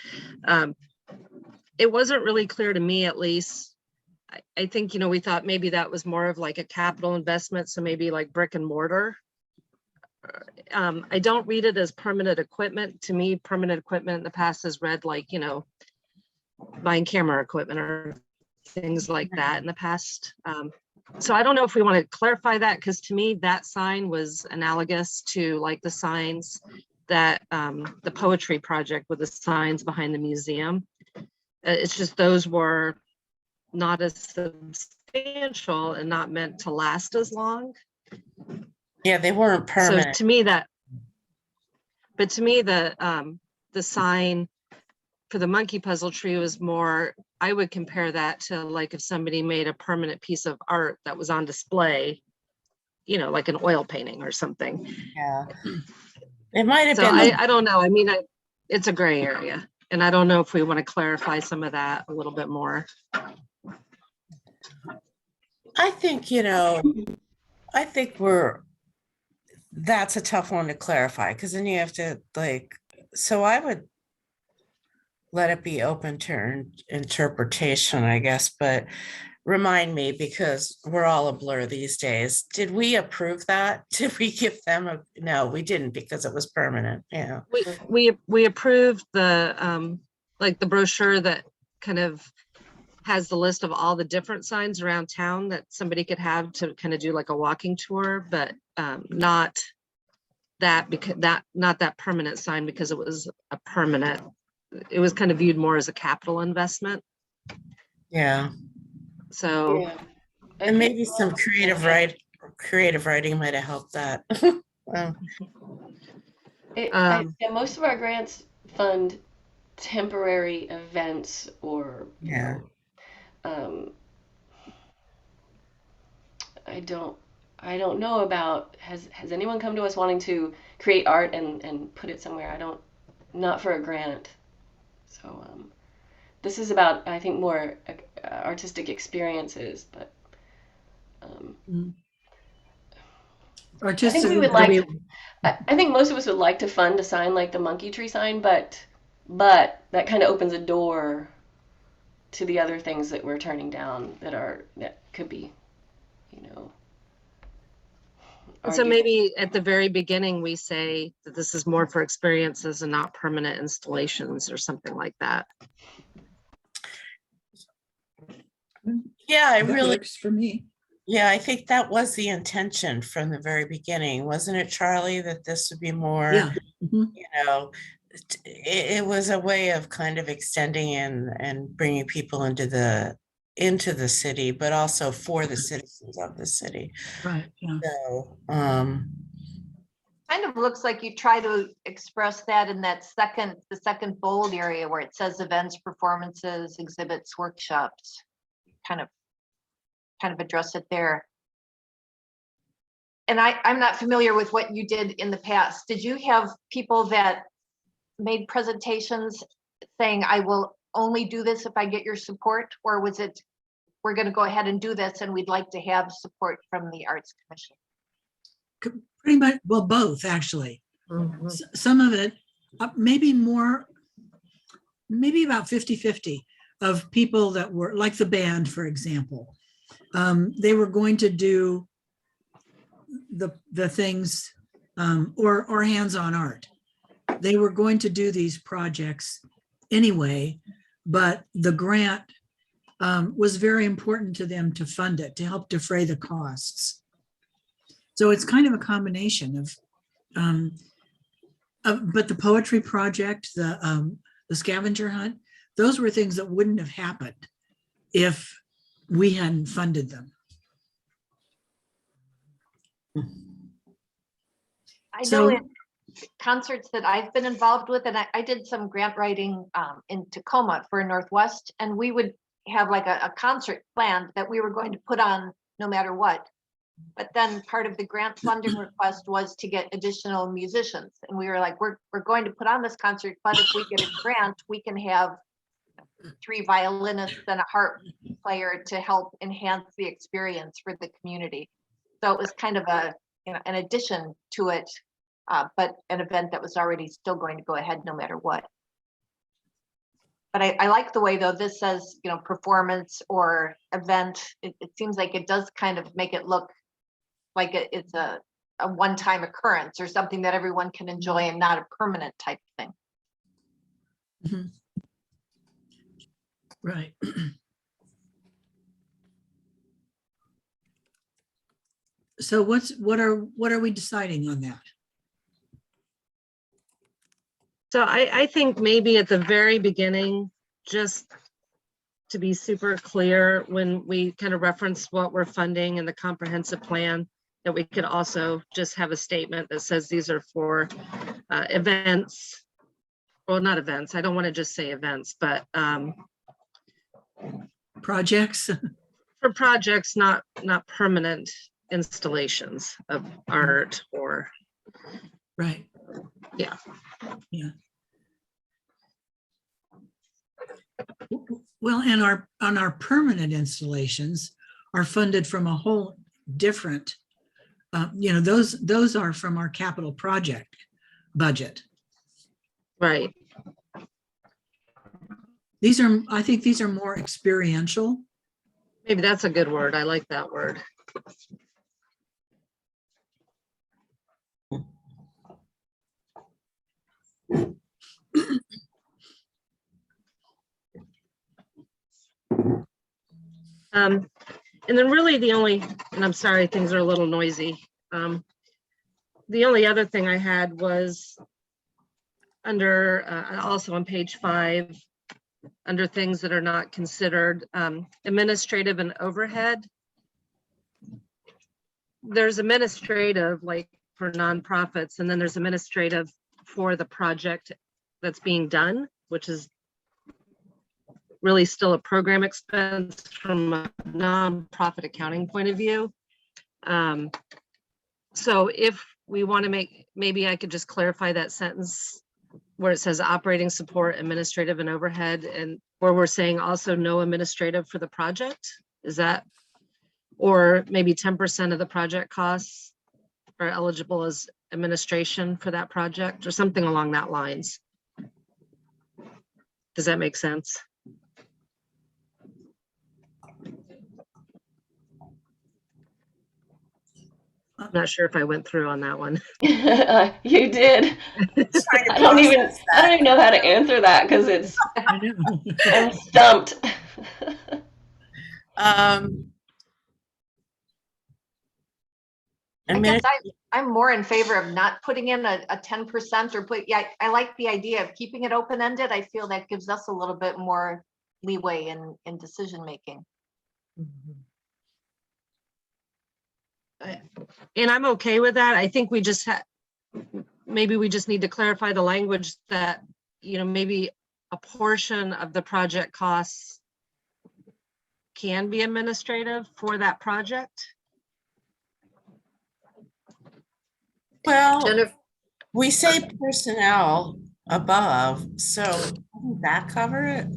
[SPEAKER 6] It wasn't really clear to me, at least. I think, you know, we thought maybe that was more of like a capital investment. So maybe like brick and mortar. I don't read it as permanent equipment. To me, permanent equipment in the past has read like, you know, buying camera equipment or things like that in the past. So I don't know if we want to clarify that, because to me, that sign was analogous to like the signs that the poetry project with the signs behind the museum. It's just those were not as substantial and not meant to last as long.
[SPEAKER 4] Yeah, they weren't permanent.
[SPEAKER 6] So to me that, but to me the sign for the monkey puzzle tree was more, I would compare that to like if somebody made a permanent piece of art that was on display, you know, like an oil painting or something.
[SPEAKER 4] Yeah. It might have
[SPEAKER 6] So
[SPEAKER 4] been.
[SPEAKER 6] I don't know. I mean, it's a gray area. And I don't know if we want to clarify some of that a little bit more.
[SPEAKER 4] I think, you know, I think that's a tough one to clarify, because then you have to like, so I would let it be open to interpretation, I guess, but remind me, because we're all a blur these days. Did we approve that? Did we give them no, we didn't, because it was permanent. Yeah.
[SPEAKER 6] We approved the like the brochure that kind of has the list of all the different signs around town that somebody could have to kind of do like a walking tour, but not that, because not that permanent sign, because it was a permanent, it was kind of viewed more as a capital investment.
[SPEAKER 4] Yeah.
[SPEAKER 6] So
[SPEAKER 3] Yeah.
[SPEAKER 4] And maybe some creative writing might have helped that. Well,
[SPEAKER 3] Yeah, most of our grants fund temporary events or, you
[SPEAKER 4] Yeah.
[SPEAKER 3] know, I don't know about, has anyone come to us wanting to create art and put it somewhere? Not for a grant. So this is about, I think, more artistic experiences, but I think we would like to, I think most of us would like to fund a sign like the monkey tree sign, but that kind of opens a door to the other things that we're turning down that could be, you know.
[SPEAKER 6] so maybe at the very beginning, we say that this is more for experiences and not permanent installations or something like that.
[SPEAKER 4] Yeah, I
[SPEAKER 1] That
[SPEAKER 4] really,
[SPEAKER 1] works for me.
[SPEAKER 4] yeah, I think that was the intention from the very beginning, wasn't it, Charlie? That this would be more,
[SPEAKER 1] Yeah. Mhm.
[SPEAKER 4] you know, it was a way of kind of extending and bringing people into the city, but also for the citizens of the city.
[SPEAKER 1] Right. Yeah.
[SPEAKER 4] So,
[SPEAKER 5] kind of looks like you try to express that in that the second bold area where it says events, performances, exhibits, workshops. Kind of address it there. And I'm not familiar with what you did in the past. Did you have people that made presentations saying, I will only do this if I get your support? Or was it, we're going to go ahead and do this and we'd like to have support from the Arts Commission?
[SPEAKER 1] Pretty much, well, both actually.
[SPEAKER 6] Mhm.
[SPEAKER 1] Some of it, maybe more, maybe about 50-50 of people that were like the band, for example. They were going to do the things or hands-on art. They were going to do these projects anyway, but the grant was very important to them to fund it, to help defray the costs. So it's kind of a combination but the poetry project, the scavenger hunt, those were things that wouldn't have happened if we hadn't funded them.
[SPEAKER 5] I know
[SPEAKER 1] So-
[SPEAKER 5] in concerts that I've been involved with, and I did some grant writing in Tacoma for Northwest, and we would have like a concert planned that we were going to put on no matter what. But then part of the grant funding request was to get additional musicians. And we were like, we're going to put on this concert, but if we get a grant, we can have 3 violinists and a harp player to help enhance the experience for the community. So it was kind of an addition to it, but an event that was already still going to go ahead no matter what. But I like the way, though, this says, performance or event. It seems like it does kind of make it look like it's a one-time occurrence or something that everyone can enjoy and not a permanent type thing.
[SPEAKER 1] Mhm. Right. So what are we deciding on that?
[SPEAKER 6] So I think maybe at the very beginning, just to be super clear, when we kind of reference what we're funding in the comprehensive plan, that we could also just have a statement that says these are for events. Well, not events. I don't want to just say events, but
[SPEAKER 1] Projects?
[SPEAKER 6] for projects, not permanent installations of art or.
[SPEAKER 1] Right.
[SPEAKER 6] Yeah.
[SPEAKER 1] Yeah. Well, and our permanent installations are funded from a whole different, those are from our capital project budget.
[SPEAKER 6] Right.
[SPEAKER 1] I think these are more experiential.
[SPEAKER 6] Maybe that's a good word. I like that word. And then really and I'm sorry, things are a little noisy. The only other thing I had was under, also on page 5, under things that are not considered administrative and overhead. There's administrative, like for nonprofits, and then there's administrative for the project that's being done, which is really still a program expense from a nonprofit accounting point of view. So if we want to maybe I could just clarify that sentence where it says operating support, administrative and overhead, and where we're saying also no administrative for the project. Is that, or maybe 10% of the project costs are eligible as administration for that project or something along that lines. Does that make sense? I'm not sure if I went through on that one.
[SPEAKER 3] You did. I don't even know how to answer that because it's I'm stumped.
[SPEAKER 5] I guess I'm more in favor of not putting in a 10% or I like the idea of keeping it open-ended. I feel that gives us a little bit more leeway in decision making.
[SPEAKER 6] And I'm okay with that. I think we just maybe we just need to clarify the language that, maybe a portion of the project costs can be administrative for that project.
[SPEAKER 4] Well,
[SPEAKER 2] Jennifer,
[SPEAKER 4] we say personnel above, so doesn't that cover it?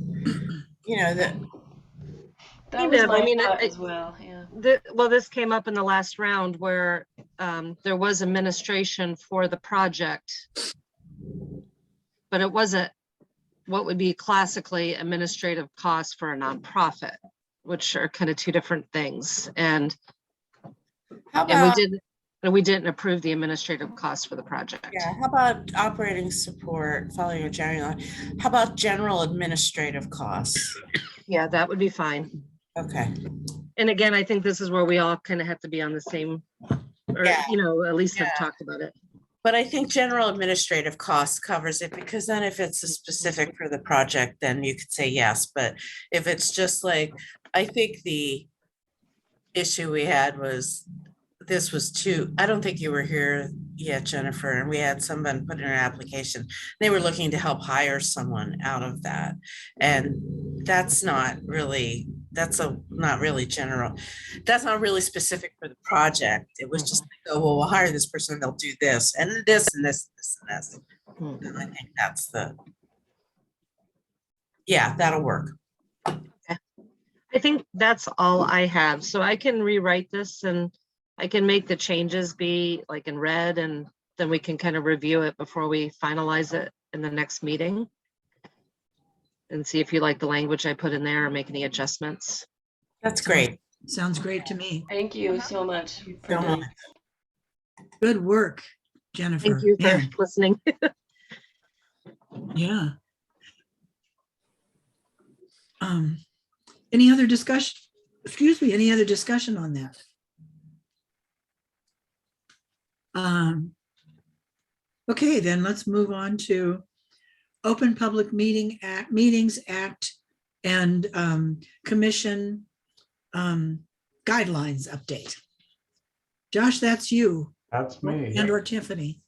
[SPEAKER 3] That was my
[SPEAKER 6] I mean,
[SPEAKER 3] thought as well. Yeah.
[SPEAKER 6] Well, this came up in the last round where there was administration for the project, but it wasn't what would be classically administrative costs for a nonprofit, which are kind of two different things. And we didn't approve the administrative costs for the project.
[SPEAKER 4] Yeah, how about operating support following a general? How about general administrative costs?
[SPEAKER 6] Yeah, that would be fine.
[SPEAKER 4] Okay.
[SPEAKER 6] And again, I think this is where we all kind of have to be on the same, or,
[SPEAKER 4] Yeah.
[SPEAKER 6] at least have
[SPEAKER 4] Yeah.
[SPEAKER 6] talked about it.
[SPEAKER 4] But I think general administrative costs covers it, because then if it's a specific for the project, then you could say yes. But if it's just like, I think the issue we had was, this was too, I don't think you were here yet, Jennifer, and we had someone put in an application. They were looking to help hire someone out of that. And that's not really general. That's not really specific for the project. It was just like, oh, well, we'll hire this person, they'll do this and this and this, and this. And I think that's that'll work.
[SPEAKER 6] I think that's all I have. So I can rewrite this and I can make the changes be like in red, and then we can kind of review it before we finalize it in the next meeting. And see if you like the language I put in there or make any adjustments.
[SPEAKER 4] That's great.
[SPEAKER 1] Sounds great to me.
[SPEAKER 3] Thank you so much. for
[SPEAKER 4] So
[SPEAKER 3] doing-
[SPEAKER 4] much.
[SPEAKER 1] Good work, Jennifer.
[SPEAKER 6] Thank you for
[SPEAKER 1] Yeah.
[SPEAKER 6] listening.
[SPEAKER 1] Yeah. Any other discussion? Excuse me, any other discussion on that? Okay, then let's move on to Open Public Meetings Act and Commission guidelines update. Josh, that's you.
[SPEAKER 7] That's me.
[SPEAKER 1] And or Tiffany.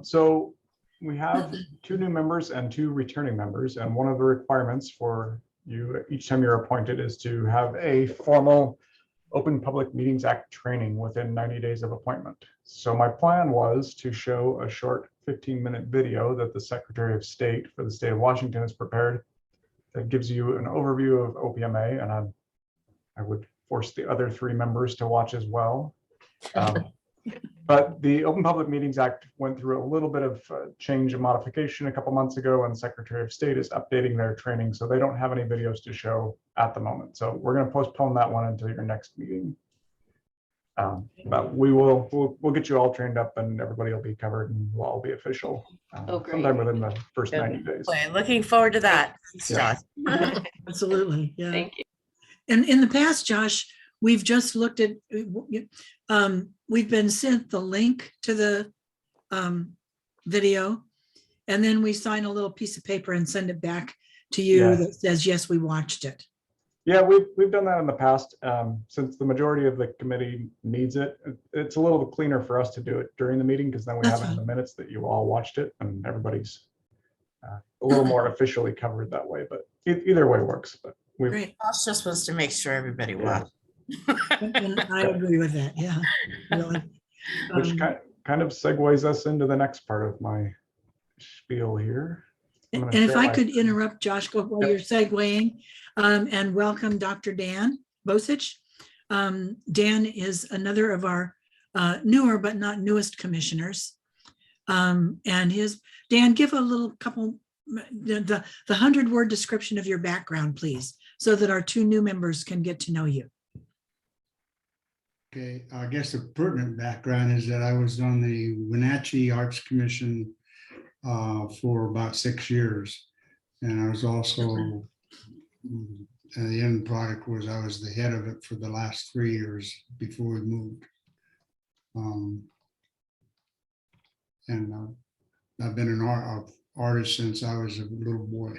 [SPEAKER 7] So we have 2 new members and 2 returning members, and one of the requirements for you each time you're appointed is to have a formal Open Public Meetings Act training within 90 days of appointment. So my plan was to show a short 15-minute video that the Secretary of State for the state of Washington has prepared that gives you an overview of OPMA, and I would force the other 3 members to watch as well. But the Open Public Meetings Act went through a little bit of change and modification a couple months ago, and the Secretary of State is updating their training, so they don't have any videos to show at the moment. So we're going to postpone that one until your next meeting. But we'll get you all trained up, and everybody will be covered, and we'll all be official
[SPEAKER 3] Oh, great.
[SPEAKER 7] sometime within the first
[SPEAKER 3] Yeah.
[SPEAKER 7] 90 days.
[SPEAKER 4] Boy, looking forward to that. Thanks,
[SPEAKER 7] Yeah.
[SPEAKER 4] Josh.
[SPEAKER 1] Absolutely, yeah.
[SPEAKER 3] Thank you.
[SPEAKER 1] And in the past, Josh, we've just looked at, we've been sent the link to the video, and then we sign a little piece of paper and send it back to you
[SPEAKER 7] Yeah.
[SPEAKER 1] that says, yes, we watched it.
[SPEAKER 7] Yeah, we've done that in the past. Since the majority of the committee needs it, it's a little cleaner for us to do it during the meeting, because then we
[SPEAKER 1] That's
[SPEAKER 7] have it in the
[SPEAKER 1] fine.
[SPEAKER 7] minutes that you all watched it, and everybody's a little more officially covered that way. But either way works. But we
[SPEAKER 1] Great.
[SPEAKER 4] Josh just wants to make sure everybody
[SPEAKER 7] Yeah.
[SPEAKER 4] watched.
[SPEAKER 1] And I agree with that, yeah. Really.
[SPEAKER 7] which
[SPEAKER 1] Um,
[SPEAKER 7] kind of segues us into the next part of my spiel here. I'm
[SPEAKER 1] And
[SPEAKER 7] gonna
[SPEAKER 1] if
[SPEAKER 7] share
[SPEAKER 1] I
[SPEAKER 7] my-
[SPEAKER 1] could interrupt Josh while you're segueing, and welcome Dr. Dan Bosich. Dan is another of our newer but not newest commissioners. And Dan, give a little couple, the 100-word description of your background, please, so that our 2 new members can get to know you.
[SPEAKER 10] Okay, I guess the pertinent background is that I was on the Wenatchee Arts Commission for about 6 years. And I was also, the end product was I was the head of it for the last 3 years before we moved. And I've been an artist since I was a little boy.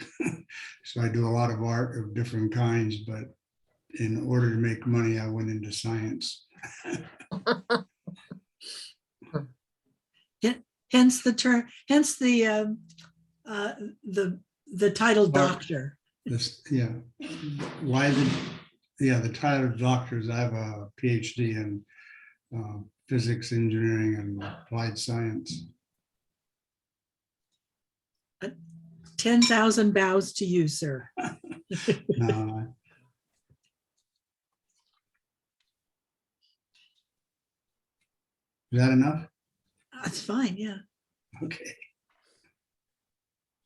[SPEAKER 10] So I do a lot of art of different kinds, but in order to make money, I went into science.
[SPEAKER 1] Hence the term, hence the title doctor.
[SPEAKER 10] This, yeah. Why the title of doctors, I have a PhD in physics, engineering, and applied science.
[SPEAKER 1] 10,000 bows to you, sir.
[SPEAKER 10] No, is that enough?
[SPEAKER 1] That's fine, yeah.
[SPEAKER 10] Okay.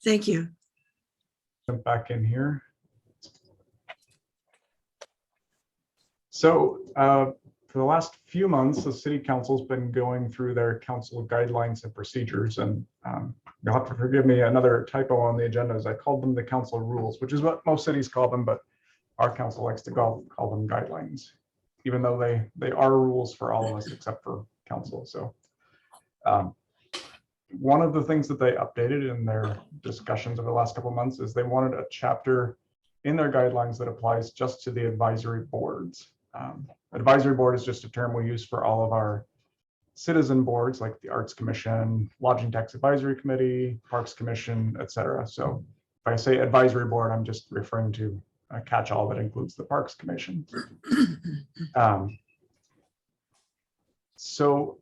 [SPEAKER 1] Thank you.
[SPEAKER 7] Jump back in here. So for the last few months, the city council's been going through their council guidelines and procedures, and you'll have to forgive me, another typo on the agenda is I called them the council rules, which is what most cities call them, but our council likes to call them guidelines. even though they are rules for all of us except for council. So one of the things that they updated in their discussions over the last couple of months is they wanted a chapter in their guidelines that applies just to the advisory boards. Advisory board is just a term we use for all of our citizen boards, like the Arts Commission, Lodging Tax Advisory Committee, Parks Commission, etc. So if I say advisory board, I'm just referring to a catch-all that includes the Parks Commission. So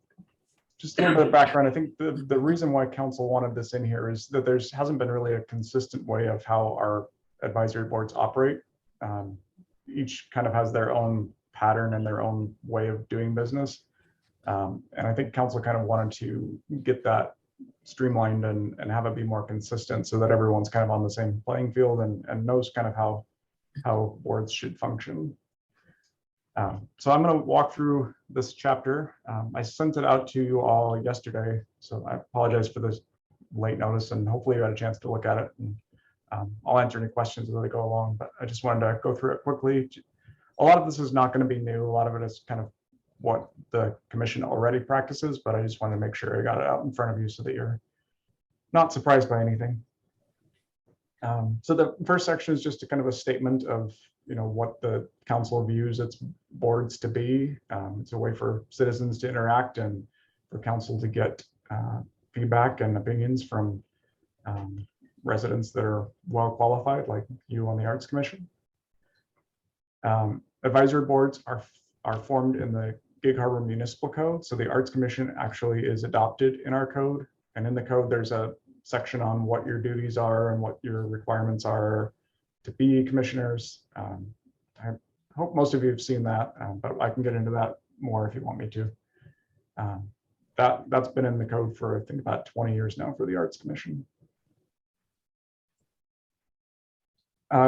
[SPEAKER 7] just a little bit of background. I think the reason why council wanted this in here is that hasn't been really a consistent way of how our advisory boards operate. Each kind of has their own pattern and their own way of doing business. And I think council kind of wanted to get that streamlined and have it be more consistent so that everyone's kind of on the same playing field and knows kind of how boards should function. So I'm going to walk through this chapter. I sent it out to you all yesterday, so I apologize for this late notice, and hopefully you had a chance to look at it. And I'll answer any questions as they go along, but I just wanted to go through it quickly. A lot of this is not going to be new. A lot of it is kind of what the commission already practices, but I just wanted to make sure I got it out in front of you so that you're not surprised by anything. So the first section is just a kind of a statement of what the council views its boards to be. It's a way for citizens to interact and for council to get feedback and opinions from residents that are well qualified, like you on the Arts Commission. Advisory boards are formed in the Gig Harbor Municipal Code. So the Arts Commission actually is adopted in our code, and in the code there's a section on what your duties are and what your requirements are to be commissioners. I hope most of you have seen that, but I can get into that more if you want me to. That's been in the code for I think about 20 years now for the Arts Commission.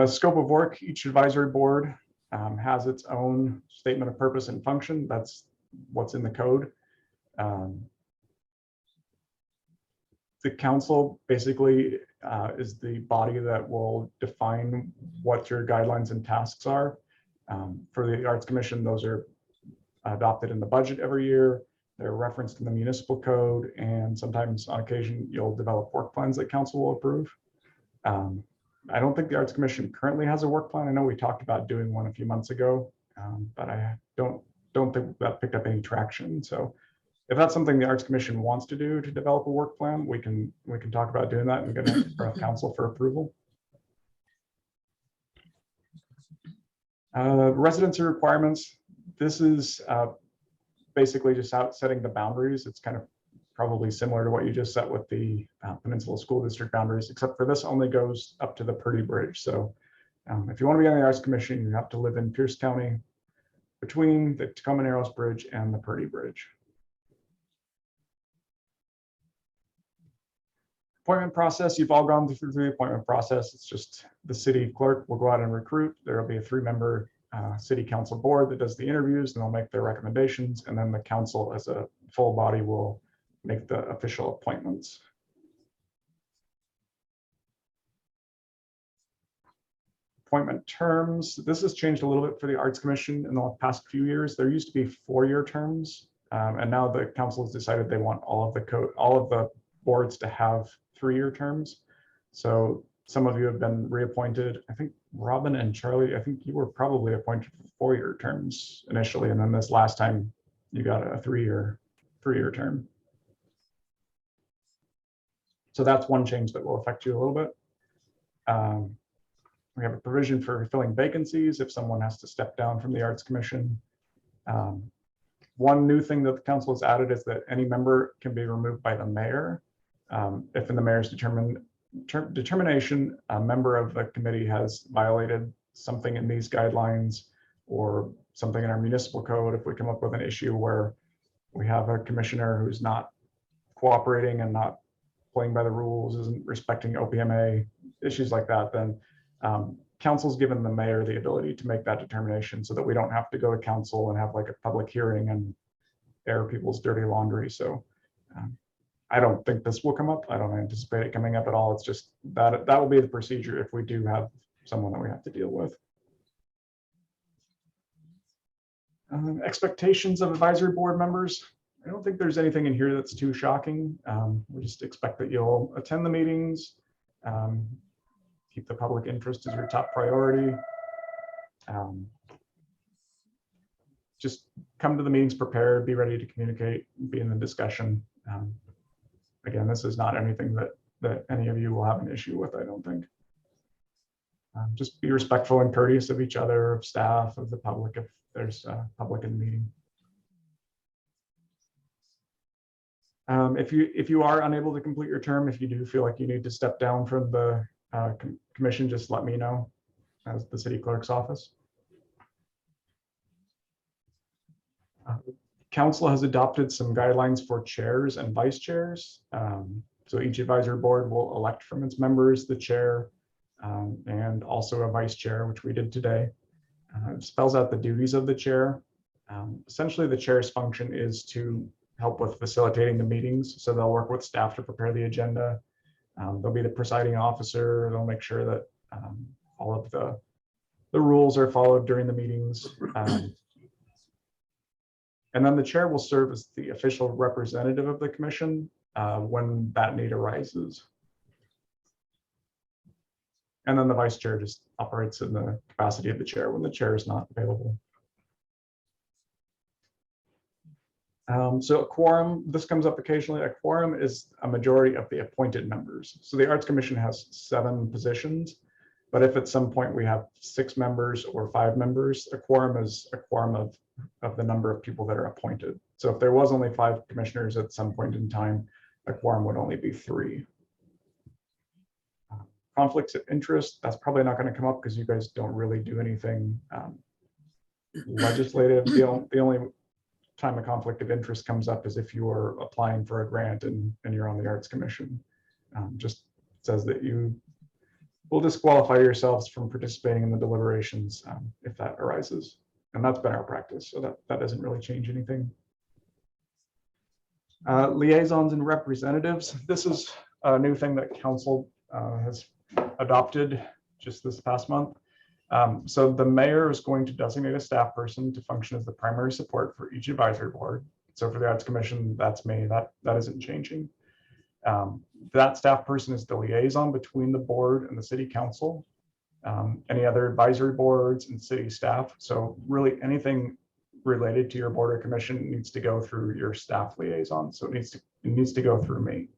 [SPEAKER 7] Scope of work, each advisory board has its own statement of purpose and function. That's what's in the code. The council basically is the body that will define what your guidelines and tasks are. For the Arts Commission, those are adopted in the budget every year. They're referenced in the municipal code, and sometimes on occasion you'll develop work plans that council will approve. I don't think the Arts Commission currently has a work plan. I know we talked about doing one a few months ago, but I don't think that picked up any traction. So if that's something the Arts Commission wants to do, to develop a work plan, we can talk about doing that and get it in front of council for approval. Residency requirements. This is basically just setting the boundaries. It's kind of probably similar to what you just set with the Peninsula School District boundaries, except for this only goes up to the Purdy Bridge. So if you want to be on the Arts Commission, you have to live in Pierce County between the Tacoma Narrows Bridge and the Purdy Bridge. Appointment process, you've all gone through the appointment process. It's just the city clerk will go out and recruit. There will be a 3-member city council board that does the interviews, and they'll make their recommendations, and then the council as a full body will make the official appointments. Appointment terms. This has changed a little bit for the Arts Commission in the past few years. There used to be 4-year terms, and now the council has decided they want all of the boards to have 3-year terms. So some of you have been reappointed. I think Robin and Charlie, I think you were probably appointed for 4-year terms initially, and then this last time you got a 3-year term. So that's one change that will affect you a little bit. We have a provision for filling vacancies if someone has to step down from the Arts Commission. One new thing that the council has added is that any member can be removed by the mayor. If in the mayor's determination, a member of the committee has violated something in these guidelines or something in our municipal code, if we come up with an issue where we have a commissioner who's not cooperating and not playing by the rules, isn't respecting OPMA, issues like that, then council's given the mayor the ability to make that determination so that we don't have to go to council and have like a public hearing and air people's dirty laundry. So I don't think this will come up. I don't anticipate it coming up at all. It's just that will be the procedure if we do have someone that we have to deal with. Expectations of advisory board members. I don't think there's anything in here that's too shocking. We just expect that you'll attend the meetings, keep the public interest as your top priority. Just come to the meetings prepared, be ready to communicate, be in the discussion. Again, this is not anything that any of you will have an issue with, I don't think. Just be respectful and courteous of each other, of staff, of the public, if there's public in the meeting. If you are unable to complete your term, if you do feel like you need to step down from the commission, just let me know as the city clerk's office. Council has adopted some guidelines for chairs and vice chairs. So each advisory board will elect from its members the chair and also a vice chair, which we did today. It spells out the duties of the chair. Essentially, the chair's function is to help with facilitating the meetings. So they'll work with staff to prepare the agenda. They'll be the presiding officer. They'll make sure that all of the rules are followed during the meetings. And then the chair will serve as the official representative of the commission when that need arises. And then the vice chair just operates in the capacity of the chair when the chair is not available. So a quorum, this comes up occasionally. A quorum is a majority of the appointed members. So the Arts Commission has 7 positions, but if at some point we have 6 members or 5 members, a quorum is a quorum of the number of people that are appointed. So if there was only 5 commissioners at some point in time, a quorum would only be 3. Conflicts of interest, that's probably not going to come up because you guys don't really do anything legislative. The only time a conflict of interest comes up is if you are applying for a grant and you're on the Arts Commission. Just says that you will disqualify yourselves from participating in the deliberations if that arises. And that's been our practice, so that doesn't really change anything. Liaisons and representatives. This is a new thing that council has adopted just this past month. So the mayor is going to designate a staff person to function as the primary support for each advisory board. So for the Arts Commission, that's me. That isn't changing. That staff person is the liaison between the board and the city council, any other advisory boards and city staff. So really anything related to your board or commission needs to go through your staff liaison. So it needs to go through me.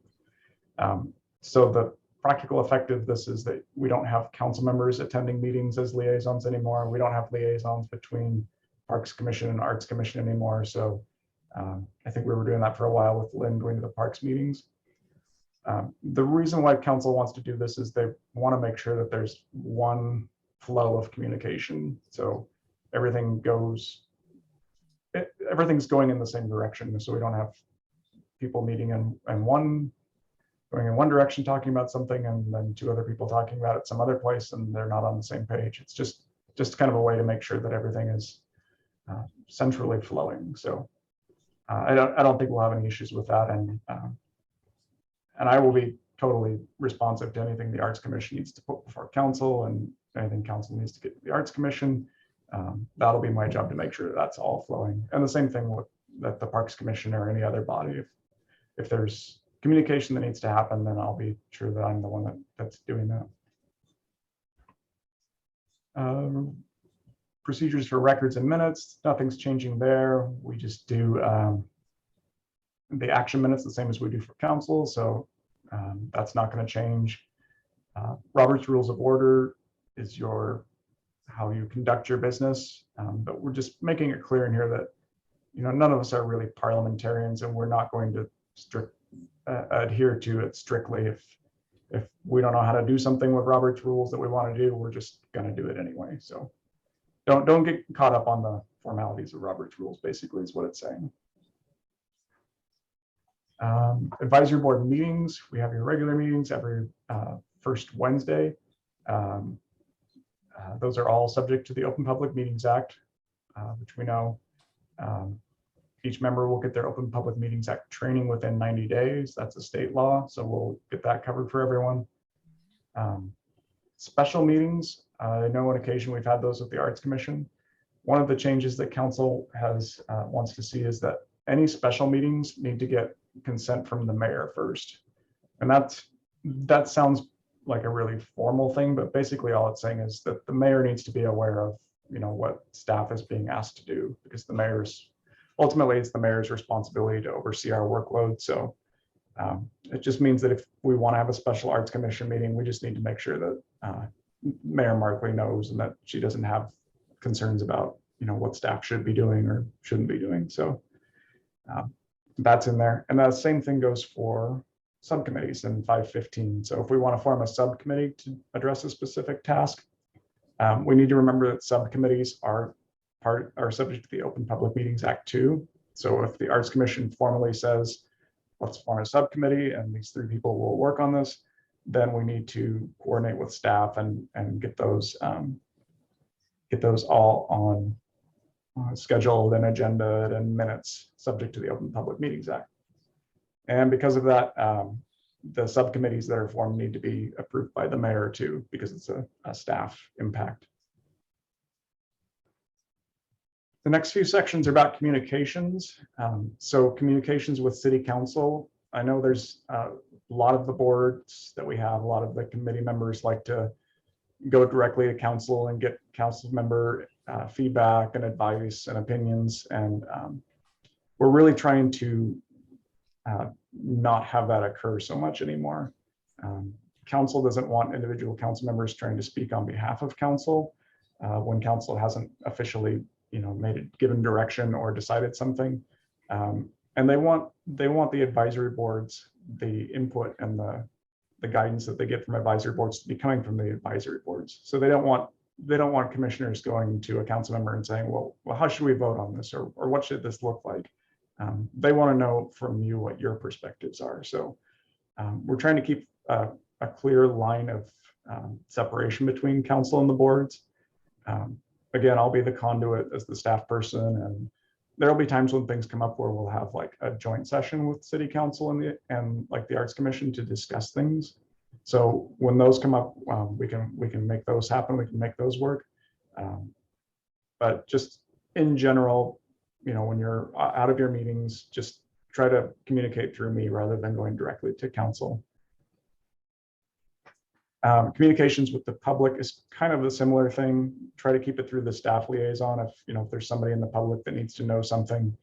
[SPEAKER 7] So the practical effect of this is that we don't have council members attending meetings as liaisons anymore. We don't have liaisons between Parks Commission and Arts Commission anymore. So I think we were doing that for a while with Lynn going to the Parks meetings. The reason why council wants to do this is they want to make sure that there's one flow of communication. So everything's going in the same direction. So we don't have people meeting going in one direction talking about something and then 2 other people talking about it some other place and they're not on the same page. It's just kind of a way to make sure that everything is centrally flowing. So I don't think we'll have any issues with that. And I will be totally responsive to anything the Arts Commission needs to put before council and anything council needs to get to the Arts Commission. That'll be my job to make sure that that's all flowing. And the same thing with that the Parks Commission or any other body. If there's communication that needs to happen, then I'll be sure that I'm the one that's doing that. Procedures for records and minutes, nothing's changing there. We just do the action minutes the same as we do for council. So that's not going to change. Robert's Rules of Order is how you conduct your business. But we're just making it clear in here that, none of us are really parliamentarians and we're not going to adhere to it strictly. If we don't know how to do something with Robert's Rules that we want to do, we're just going to do it anyway. So don't get caught up on the formalities of Robert's Rules, basically is what it's saying. Advisory board meetings, we have your regular meetings every first Wednesday. Those are all subject to the Open Public Meetings Act, which we know. Each member will get their Open Public Meetings Act training within 90 days. That's a state law, so we'll get that covered for everyone. Special meetings, I know on occasion we've had those with the Arts Commission. One of the changes that council has wants to see is that any special meetings need to get consent from the mayor first. And that sounds like a really formal thing, but basically all it's saying is that the mayor needs to be aware of, what staff is being asked to do, because ultimately it's the mayor's responsibility to oversee our workload. So it just means that if we want to have a special arts commission meeting, we just need to make sure that Mayor Markley knows and that she doesn't have concerns about, what staff should be doing or shouldn't be doing. So that's in there. And the same thing goes for subcommittees in 515. So if we want to form a subcommittee to address a specific task, we need to remember that subcommittees are subject to the Open Public Meetings Act too. So if the Arts Commission formally says, let's form a subcommittee and these 3 people will work on this, then we need to coordinate with staff and get those all on scheduled and agenda and minutes subject to the Open Public Meetings Act. And because of that, the subcommittees that are formed need to be approved by the mayor too, because it's a staff impact. The next few sections are about communications. So communications with city council. I know there's a lot of the boards that we have, a lot of the committee members like to go directly to council and get council member feedback and advice and opinions. And we're really trying to not have that occur so much anymore. Council doesn't want individual council members trying to speak on behalf of council when council hasn't officially, given direction or decided something. And they want the advisory boards, the input and the guidance that they get from advisory boards to be coming from the advisory boards. So they don't want commissioners going to a council member and saying, well, how should we vote on this, or what should this look like? They want to know from you what your perspectives are. So we're trying to keep a clear line of separation between council and the boards. Again, I'll be the conduit as the staff person, and there'll be times when things come up where we'll have like a joint session with city council and like the Arts Commission to discuss things. So when those come up, we can make those happen. We can make those work. But just in general, when you're out of your meetings, just try to communicate through me rather than going directly to council. Communications with the public is kind of a similar thing. Try to keep it through the staff liaison. If there's somebody in the public that needs to know something.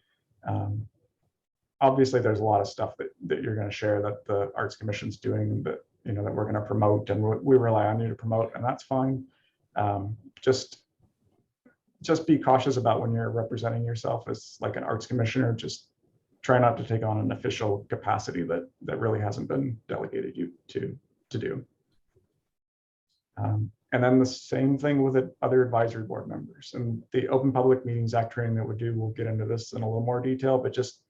[SPEAKER 7] Obviously, there's a lot of stuff that you're going to share that the Arts Commission's doing that that we're going to promote, and we rely on you to promote, and that's fine. Just be cautious about when you're representing yourself as like an arts commissioner. Just try not to take on an official capacity that really hasn't been delegated you to do. And then the same thing with other advisory board members and the Open Public Meetings Act training that we do. We'll get into this in a little more detail, but just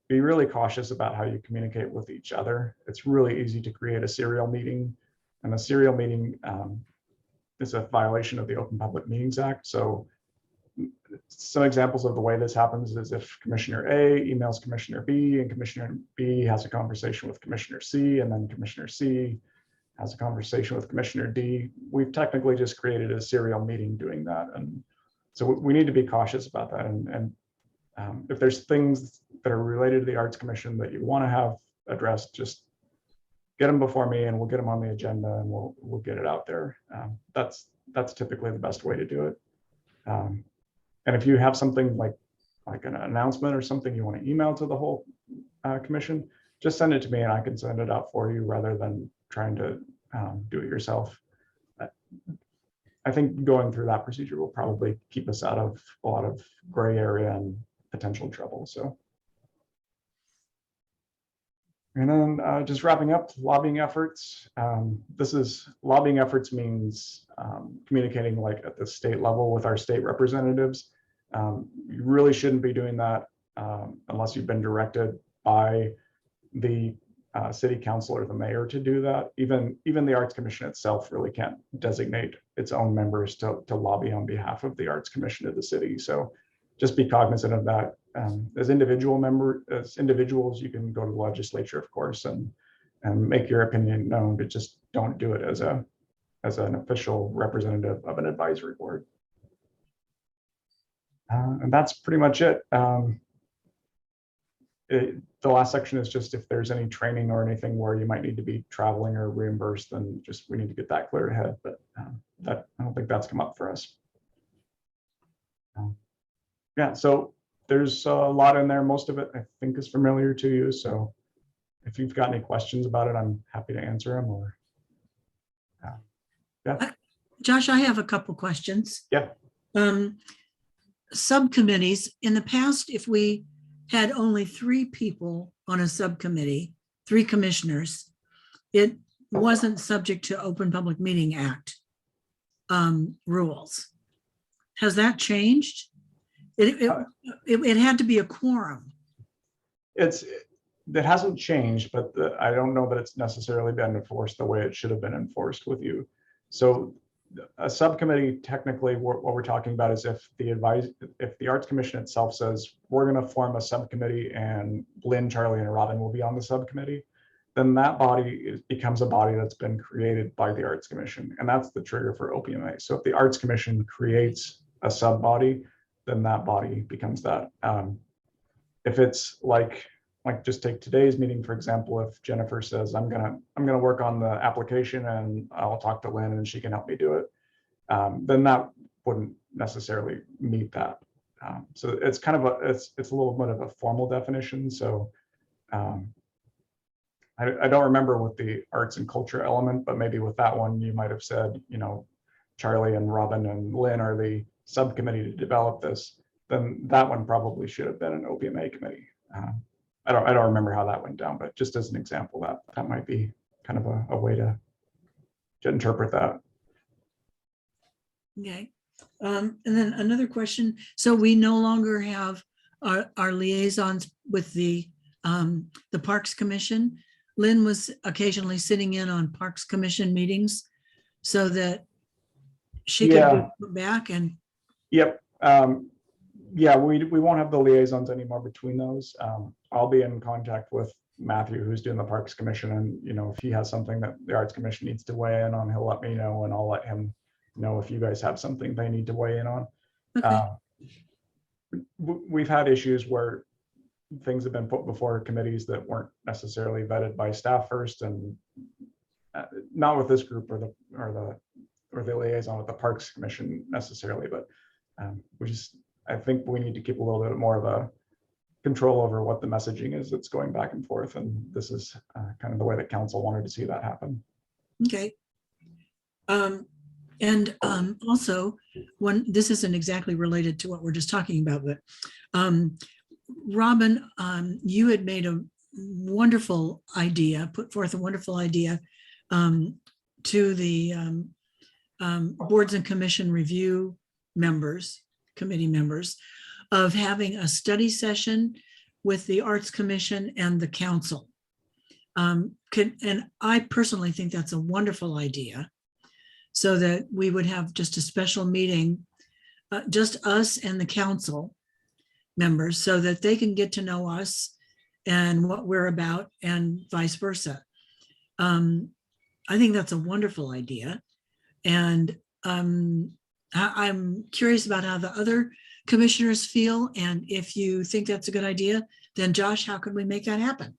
[SPEAKER 7] be really cautious about how you communicate with each other. It's really easy to create a serial meeting, and a serial meeting is a violation of the Open Public Meetings Act. So some examples of the way this happens is if Commissioner A emails Commissioner B, and Commissioner B has a conversation with Commissioner C, and then Commissioner C has a conversation with Commissioner D. We've technically just created a serial meeting doing that. And so we need to be cautious about that. And if there's things that are related to the Arts Commission that you want to have addressed, just get them before me and we'll get them on the agenda and we'll get it out there. That's typically the best way to do it. And if you have something like an announcement or something you want to email to the whole commission, just send it to me and I can send it out for you rather than trying to do it yourself. I think going through that procedure will probably keep us out of a lot of gray area and potential trouble. So, and then just wrapping up, lobbying efforts. Lobbying efforts means communicating like at the state level with our state representatives. You really shouldn't be doing that unless you've been directed by the city council or the mayor to do that. Even the Arts Commission itself really can't designate its own members to lobby on behalf of the Arts Commission of the city. So just be cognizant of that. As individuals, you can go to the legislature, of course, and make your opinion known, but just don't do it as an official representative of an advisory board. And that's pretty much it. The last section is just if there's any training or anything where you might need to be traveling or reimbursed, then just we need to get that cleared ahead. But that I don't think that's come up for us. Yeah, so there's a lot in there. Most of it I think is familiar to you. So if you've got any questions about it, I'm happy to answer them. Or yeah,
[SPEAKER 1] Josh, I have a couple questions.
[SPEAKER 7] Yeah.
[SPEAKER 1] Subcommittees, in the past, if we had only 3 people on a subcommittee, 3 commissioners, it wasn't subject to Open Public Meeting Act rules. Has that changed? It had to be a quorum.
[SPEAKER 7] it hasn't changed, but I don't know that it's necessarily been enforced the way it should have been enforced with you. So a subcommittee, technically, what we're talking about is if the Arts Commission itself says we're going to form a subcommittee and Lynn, Charlie, and Robin will be on the subcommittee, then that body becomes a body that's been created by the Arts Commission, and that's the trigger for OPMA. So if the Arts Commission creates a sub body, then that body becomes that. If it's like just take today's meeting, for example, if Jennifer says, I'm gonna work on the application and I'll talk to Lynn and she can help me do it, then that wouldn't necessarily meet that. So it's kind of it's a little bit of a formal definition. So I don't remember with the arts and culture element, but maybe with that one, you might have said, Charlie and Robin and Lynn are the subcommittee to develop this, then that one probably should have been an OPMA committee. I don't remember how that went down, but just as an example, that might be kind of a way to interpret that.
[SPEAKER 1] Okay. And then another question. So we no longer have our liaisons with the Parks Commission. Lynn was occasionally sitting in on Parks Commission meetings so that she could go back and.
[SPEAKER 7] Yep. Yeah, we won't have the liaisons anymore between those. I'll be in contact with Matthew, who's doing the Parks Commission, and if he has something that the Arts Commission needs to weigh in on, he'll let me know, and I'll let him know if you guys have something they need to weigh in on.
[SPEAKER 1] Okay.
[SPEAKER 7] We've had issues where things have been put before committees that weren't necessarily vetted by staff first, and not with this group or the liaison with the Parks Commission necessarily, but I think we need to keep a little bit more of a control over what the messaging is that's going back and forth. And this is kind of the way that council wanted to see that happen.
[SPEAKER 1] Okay. And also, this isn't exactly related to what we're just talking about, but Robin, you had made a wonderful idea, put forth a wonderful idea to the boards and commission review committee members, of having a study session with the Arts Commission and the council. And I personally think that's a wonderful idea, so that we would have just a special meeting, just us and the council members, so that they can get to know us and what we're about and vice versa. I think that's a wonderful idea. And I'm curious about how the other commissioners feel. And if you think that's a good idea, then Josh, how can we make that happen?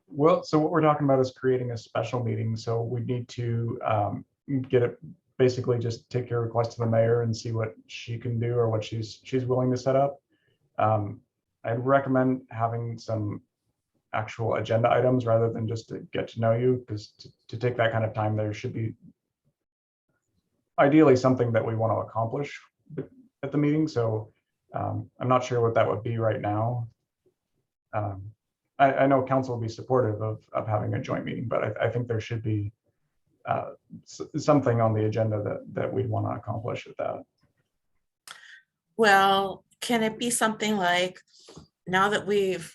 [SPEAKER 7] Well, so what we're talking about is creating a special meeting. So we need to get it, basically just take your request to the mayor and see what she can do or what she's willing to set up. I'd recommend having some actual agenda items rather than just to get to know you, because to take that kind of time, there should be ideally something that we want to accomplish at the meeting. So I'm not sure what that would be right now. I know council will be supportive of having a joint meeting, but I think there should be something on the agenda that we'd want to accomplish with that.
[SPEAKER 4] Well, can it be something like, now that we've,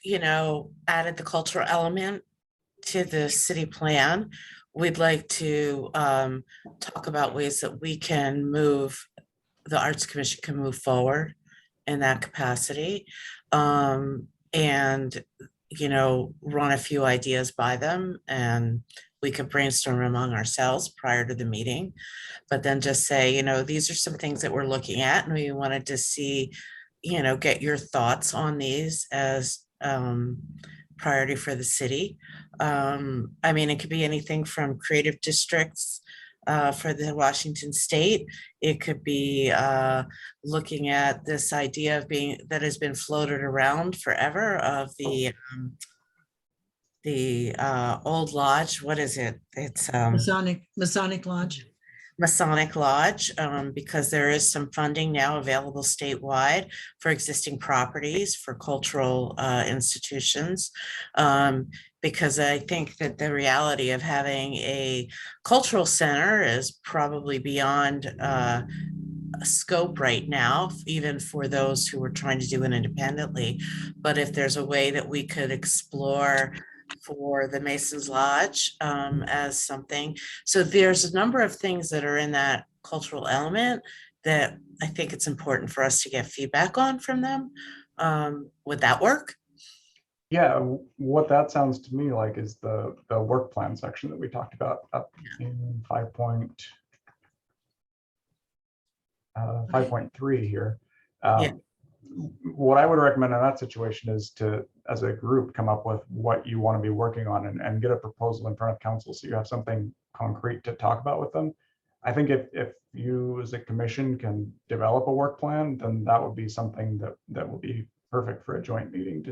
[SPEAKER 4] added the cultural element to the city plan, we'd like to talk about ways that we can move, the Arts Commission can move forward in that capacity. And, run a few ideas by them, and we could brainstorm among ourselves prior to the meeting. But then just say, these are some things that we're looking at, and we wanted to see, get your thoughts on these as priority for the city. It could be anything from creative districts for the Washington state. It could be looking at this idea of that has been floated around forever of the old lodge. What is it? It's
[SPEAKER 1] Masonic Lodge.
[SPEAKER 4] Masonic Lodge, because there is some funding now available statewide for existing properties for cultural institutions. Because I think that the reality of having a cultural center is probably beyond scope right now, even for those who are trying to do it independently. But if there's a way that we could explore for the Masons Lodge as something. So there's a number of things that are in that cultural element that I think it's important for us to get feedback on from them. Would that work?
[SPEAKER 7] Yeah, what that sounds to me like is the work plan section that we talked about up in 5.3 here. What I would recommend in that situation is to, as a group, come up with what you want to be working on and get a proposal in front of council so you have something concrete to talk about with them. I think if you as a commission can develop a work plan, then that would be something that will be perfect for a joint meeting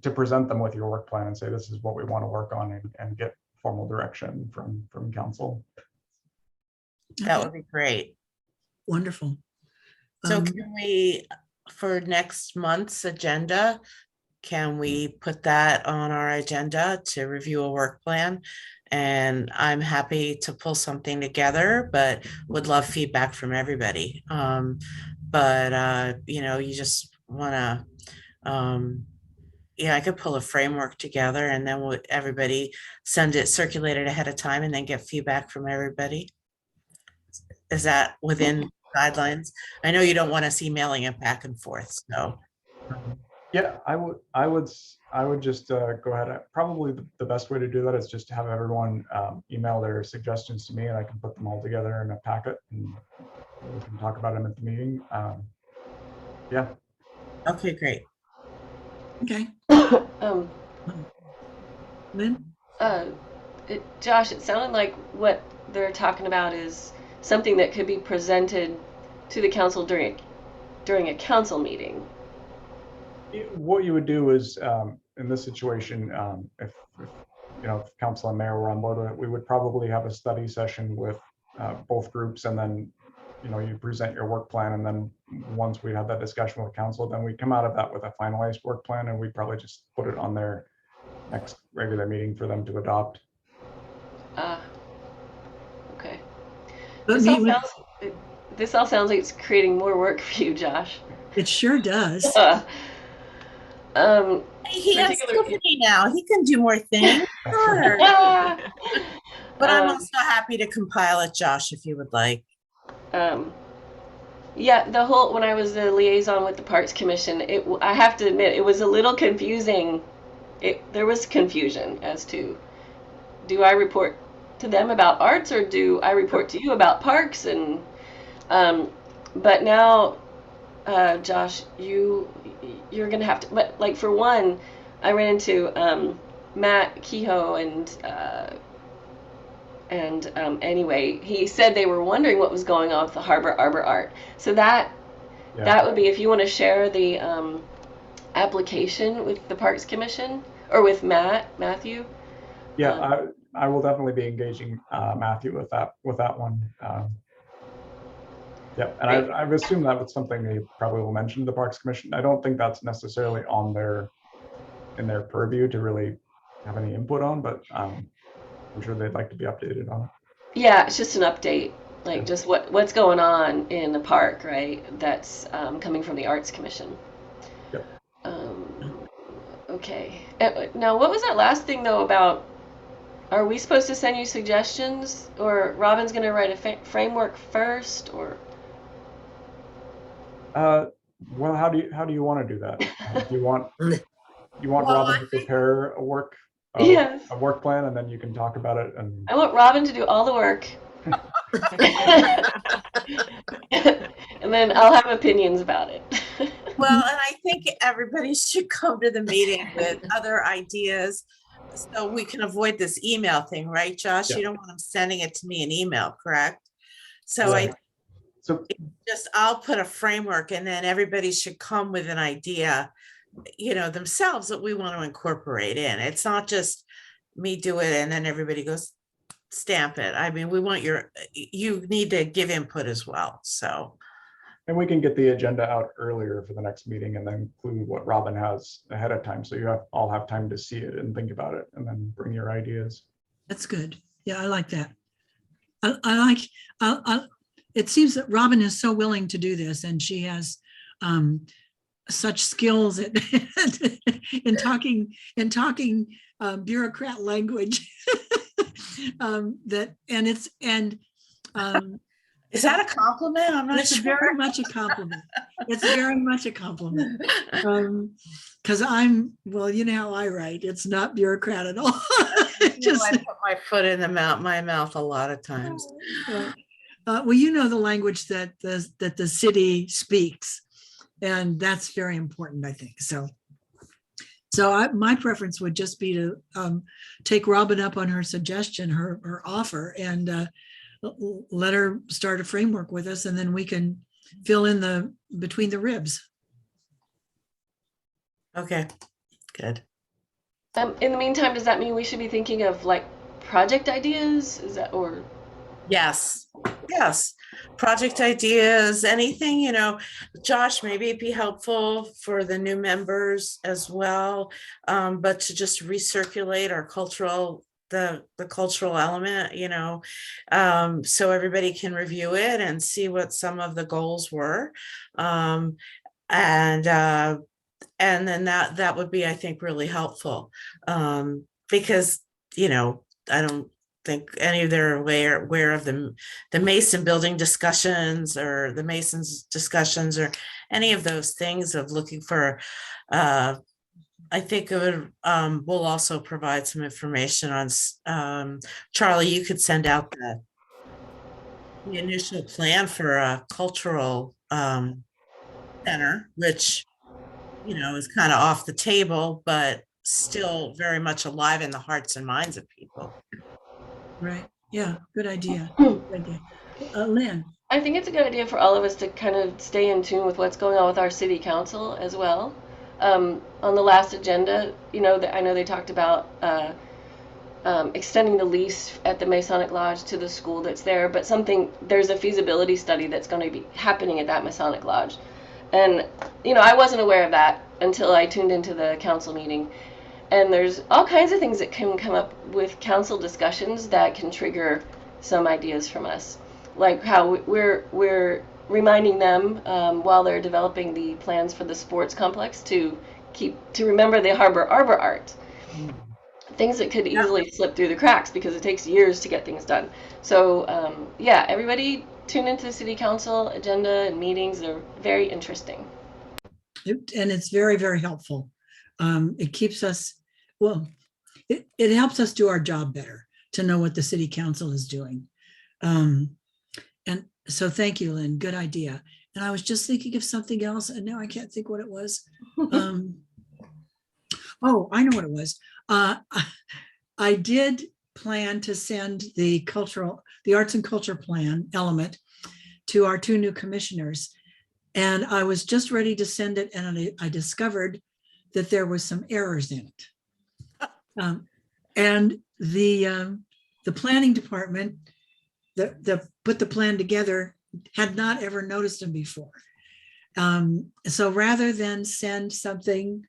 [SPEAKER 7] to present them with your work plan and say, this is what we want to work on and get formal direction from council.
[SPEAKER 4] That would be great.
[SPEAKER 1] Wonderful.
[SPEAKER 4] So can we, for next month's agenda, can we put that on our agenda to review a work plan? And I'm happy to pull something together, but would love feedback from everybody. You just want to, I could pull a framework together and then everybody circulate it ahead of time and then get feedback from everybody. Is that within guidelines? I know you don't want us emailing it back and forth, so.
[SPEAKER 7] Yeah, I would just go ahead. Probably the best way to do that is just to have everyone email their suggestions to me, and I can put them all together in a packet and we can talk about them at the meeting. Yeah.
[SPEAKER 4] Okay, great.
[SPEAKER 1] Okay. Lynn?
[SPEAKER 3] Josh, it sounded like what they're talking about is something that could be presented to the council during a council meeting.
[SPEAKER 7] What you would do is, in this situation, if council and mayor were on board with it, we would probably have a study session with both groups, and then you present your work plan, and then once we have that discussion with council, then we come out of that with a finalized work plan, and we probably just put it on their next regular meeting for them to adopt.
[SPEAKER 3] Okay.
[SPEAKER 1] But
[SPEAKER 3] This all sounds like it's creating more work for you, Josh.
[SPEAKER 1] it sure does.
[SPEAKER 4] He has Symphony now. He can do more things. Sure. But I'm also happy to compile it, Josh, if you would like.
[SPEAKER 3] Yeah, when I was the liaison with the Parks Commission, I have to admit, it was a little confusing. There was confusion as to, do I report to them about arts or do I report to you about parks? And but now, Josh, you're gonna have to. But like for one, I ran into Matt Kehoe and anyway, he said they were wondering what was going on with the Arbor art. So that would be, if you want to share the application with the Parks Commission or with Matthew.
[SPEAKER 7] Yeah, I will definitely be engaging Matthew with that one. Yeah, and I've assumed that was something they probably will mention to the Parks Commission. I don't think that's necessarily in their purview to really have any input on, but I'm sure they'd like to be updated on it.
[SPEAKER 3] Yeah, it's just an update, like just what's going on in the park, right? That's coming from the Arts Commission.
[SPEAKER 7] Yep.
[SPEAKER 3] Okay. Now, what was that last thing though about? Are we supposed to send you suggestions, or Robin's going to write a framework first, or?
[SPEAKER 7] Well, how do you want to do that? Do you want you want
[SPEAKER 4] Well,
[SPEAKER 7] Robin
[SPEAKER 4] I
[SPEAKER 7] to
[SPEAKER 4] think-
[SPEAKER 7] prepare
[SPEAKER 3] Yes.
[SPEAKER 7] a work plan, and then you can talk about it. And
[SPEAKER 3] I want Robin to do all the work. And then I'll have opinions about it.
[SPEAKER 4] Well, and I think everybody should come to the meeting with other ideas so we can avoid this email thing, right, Josh?
[SPEAKER 7] Yeah.
[SPEAKER 4] You don't want them sending it to me in email, correct? So I
[SPEAKER 7] so
[SPEAKER 4] I'll put a framework and then everybody should come with an idea, themselves that we want to incorporate in. It's not just me do it and then everybody goes stamp it. I mean, you need to give input as well, so.
[SPEAKER 7] and we can get the agenda out earlier for the next meeting and then include what Robin has ahead of time. So you all have time to see it and think about it and then bring your ideas.
[SPEAKER 1] That's good. Yeah, I like that. It seems that Robin is so willing to do this, and she has such skills in talking bureaucrat language
[SPEAKER 4] Is that a compliment? I'm not
[SPEAKER 1] it's
[SPEAKER 4] sure.
[SPEAKER 1] very much a compliment. It's very much a compliment. Because well, you know how I write. It's not bureaucrat at all.
[SPEAKER 4] I put my foot in my mouth a lot of times.
[SPEAKER 1] Well, you know the language that the city speaks, and that's very important, I think. So my preference would just be to take Robin up on her suggestion, her offer, and let her start a framework with us, and then we can fill in between the ribs.
[SPEAKER 4] Okay, good.
[SPEAKER 3] In the meantime, does that mean we should be thinking of like project ideas? Is that or?
[SPEAKER 4] Yes. Project ideas, anything, Josh, maybe it'd be helpful for the new members as well, but to just recirculate our the cultural element, so everybody can review it and see what some of the goals were. And then that would be, I think, really helpful, because, I don't think any of them are aware of the Mason building discussions or the Masons discussions or any of those things of looking for, I think it would, we'll also provide some information on, Charlie, you could send out the initial plan for a cultural center, which, is kind of off the table, but still very much alive in the hearts and minds of people.
[SPEAKER 1] Right. Yeah. Good idea. Good idea. Lynn.
[SPEAKER 3] I think it's a good idea for all of us to kind of stay in tune with what's going on with our city council as well. On the last agenda, I know they talked about extending the lease at the Masonic Lodge to the school that's there, but there's a feasibility study that's going to be happening at that Masonic Lodge. And, I wasn't aware of that until I tuned into the council meeting. And there's all kinds of things that can come up with council discussions that can trigger some ideas from us, like how we're reminding them while they're developing the plans for the sports complex to remember the Arbor art. Things that could easily slip through the cracks because it takes years to get things done. So everybody tune into the city council agenda and meetings. They're very interesting.
[SPEAKER 1] And it's very, very helpful. It keeps us, it helps us do our job better to know what the city council is doing. And so thank you, Lynn. Good idea. And I was just thinking of something else and now I can't think what it was. Oh, I know what it was. I did plan to send the arts and culture plan element to our 2 new commissioners. And I was just ready to send it. And I discovered that there was some errors in it. And the planning department that put the plan together had not ever noticed them before. So rather than send something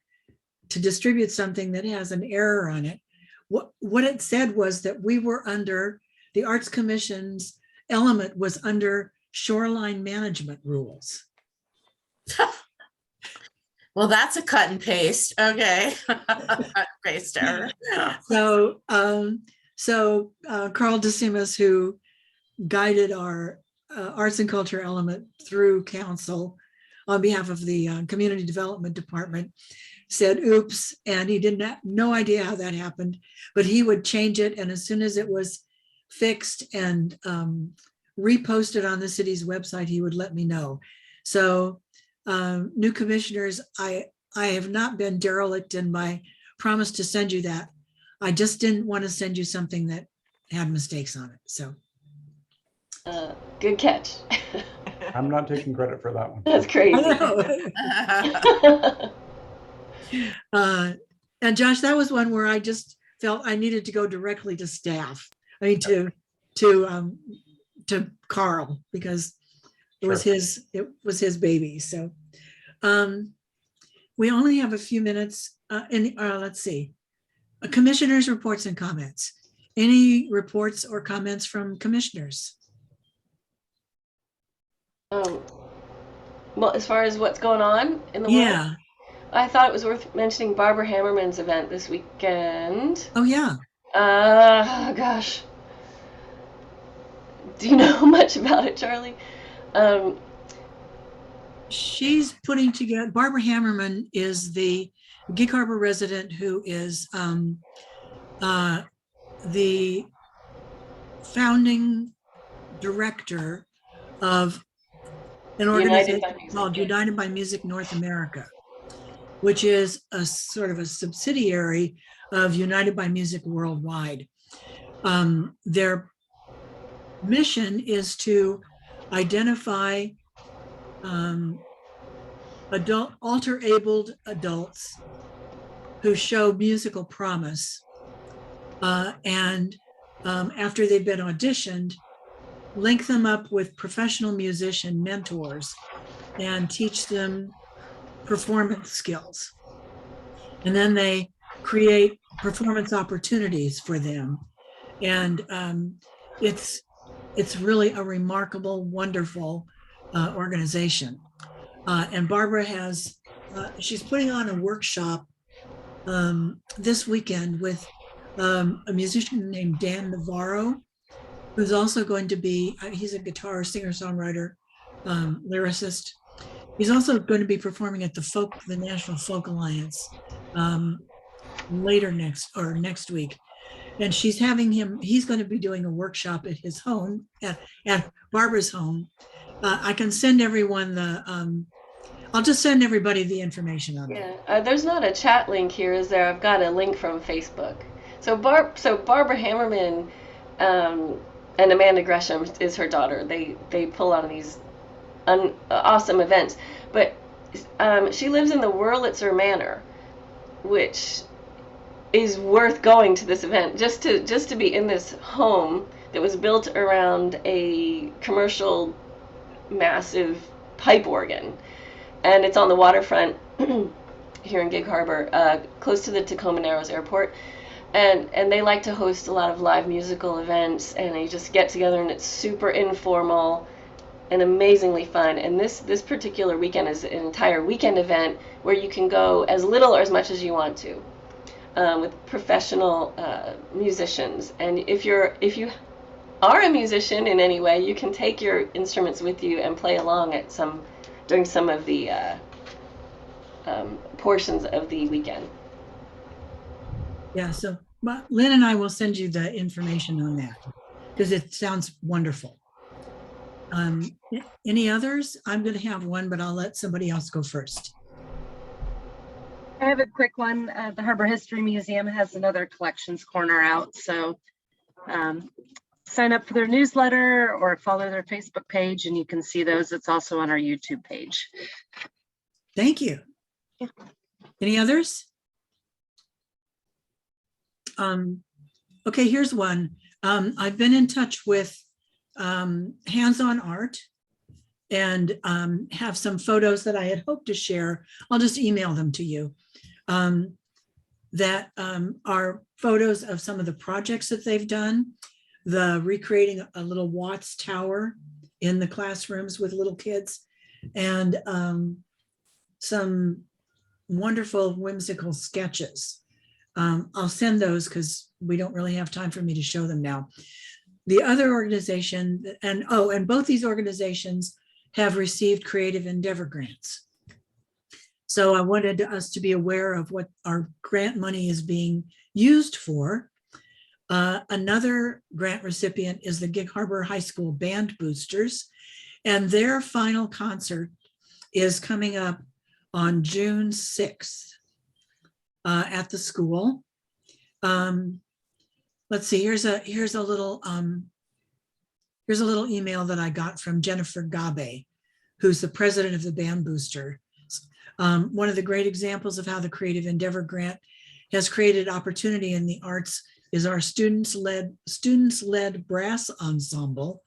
[SPEAKER 1] to distribute something that has an error on it, what it said was that we were under, the Arts Commission's element was under shoreline management rules.
[SPEAKER 4] Well, that's a cut and paste. Okay. Cut and paste error.
[SPEAKER 1] So Carl DeSimas, who guided our arts and culture element through council on behalf of the community development department, said, oops, and he did not, no idea how that happened, but he would change it. And as soon as it was fixed and reposted on the city's website, he would let me know. So new commissioners, I have not been derelict in my promise to send you that. I just didn't want to send you something that had mistakes on it. So
[SPEAKER 3] Good catch.
[SPEAKER 7] I'm not taking credit for that one.
[SPEAKER 3] That's
[SPEAKER 1] I
[SPEAKER 3] crazy.
[SPEAKER 1] know. And Josh, that was one where I just felt I needed to go directly to staff. I mean, to Carl, because it was his baby. So we only have a few minutes. Let's see. Commissioners' reports and comments. Any reports or comments from commissioners?
[SPEAKER 3] Well, as far as what's going on in the
[SPEAKER 1] Yeah.
[SPEAKER 3] world, I thought it was worth mentioning Barbara Hammerman's event this weekend.
[SPEAKER 1] Oh, yeah.
[SPEAKER 3] Gosh. Do you know much about it, Charlie?
[SPEAKER 1] She's putting together, Barbara Hammerman is the Gig Harbor resident who is the founding director of an organization called United by Music North America, which is a sort of a subsidiary of United by Music Worldwide. Their mission is to identify alter-abled adults who show musical promise, and after they've been auditioned, link them up with professional musician mentors and teach them performance skills. And then they create performance opportunities for them. And it's really a remarkable, wonderful organization. And Barbara she's putting on a workshop this weekend with a musician named Dan Navarro, who's also going to be, he's a guitar singer, songwriter, lyricist. He's also going to be performing at the National Folk Alliance next week. And she's having he's going to be doing a workshop at his home, at Barbara's home. I can send everyone I'll just send everybody the information on that.
[SPEAKER 3] Yeah, there's not a chat link here, is there? I've got a link from Facebook. So Barbara Hammerman and Amanda Gresham is her daughter. They pull out of these awesome events. But she lives in the Wurlitzer Manor, which is worth going to this event just to be in this home that was built around a commercial massive pipe organ, and it's on the waterfront here in Gig Harbor, close to the Tacoma Narrows Airport. And they like to host a lot of live musical events, and they just get together, and it's super informal and amazingly fun. And this particular weekend is an entire weekend event where you can go as little or as much as you want to, with professional musicians. And if you are a musician in any way, you can take your instruments with you and play along during some of the portions of the weekend.
[SPEAKER 1] Yeah, so Lynn and I will send you the information on that because it sounds wonderful. Any others? I'm going to have one, but I'll let somebody else go first.
[SPEAKER 6] I have a quick one. The Harbor History Museum has another collections corner out, so sign up for their newsletter or follow their Facebook page and you can see those. It's also on our YouTube page.
[SPEAKER 1] Thank you.
[SPEAKER 6] Yeah.
[SPEAKER 1] Any others? Okay, here's one. I've been in touch with Hands-On Art and have some photos that I had hoped to share. I'll just email them to you. That are photos of some of the projects that they've done. The recreating a little Watts Tower in the classrooms with little kids, and some wonderful whimsical sketches. I'll send those because we don't really have time for me to show them now. The other organization, and both these organizations have received creative endeavor grants. So I wanted us to be aware of what our grant money is being used for. Another grant recipient is the Gig Harbor High School Band Boosters, and their final concert is coming up on June 6th at the school. Let's see, here's a little email that I got from Jennifer Gabe, who's the president of the Band Booster. One of the great examples of how the Creative Endeavor Grant has created opportunity in the arts is our students-led brass ensemble.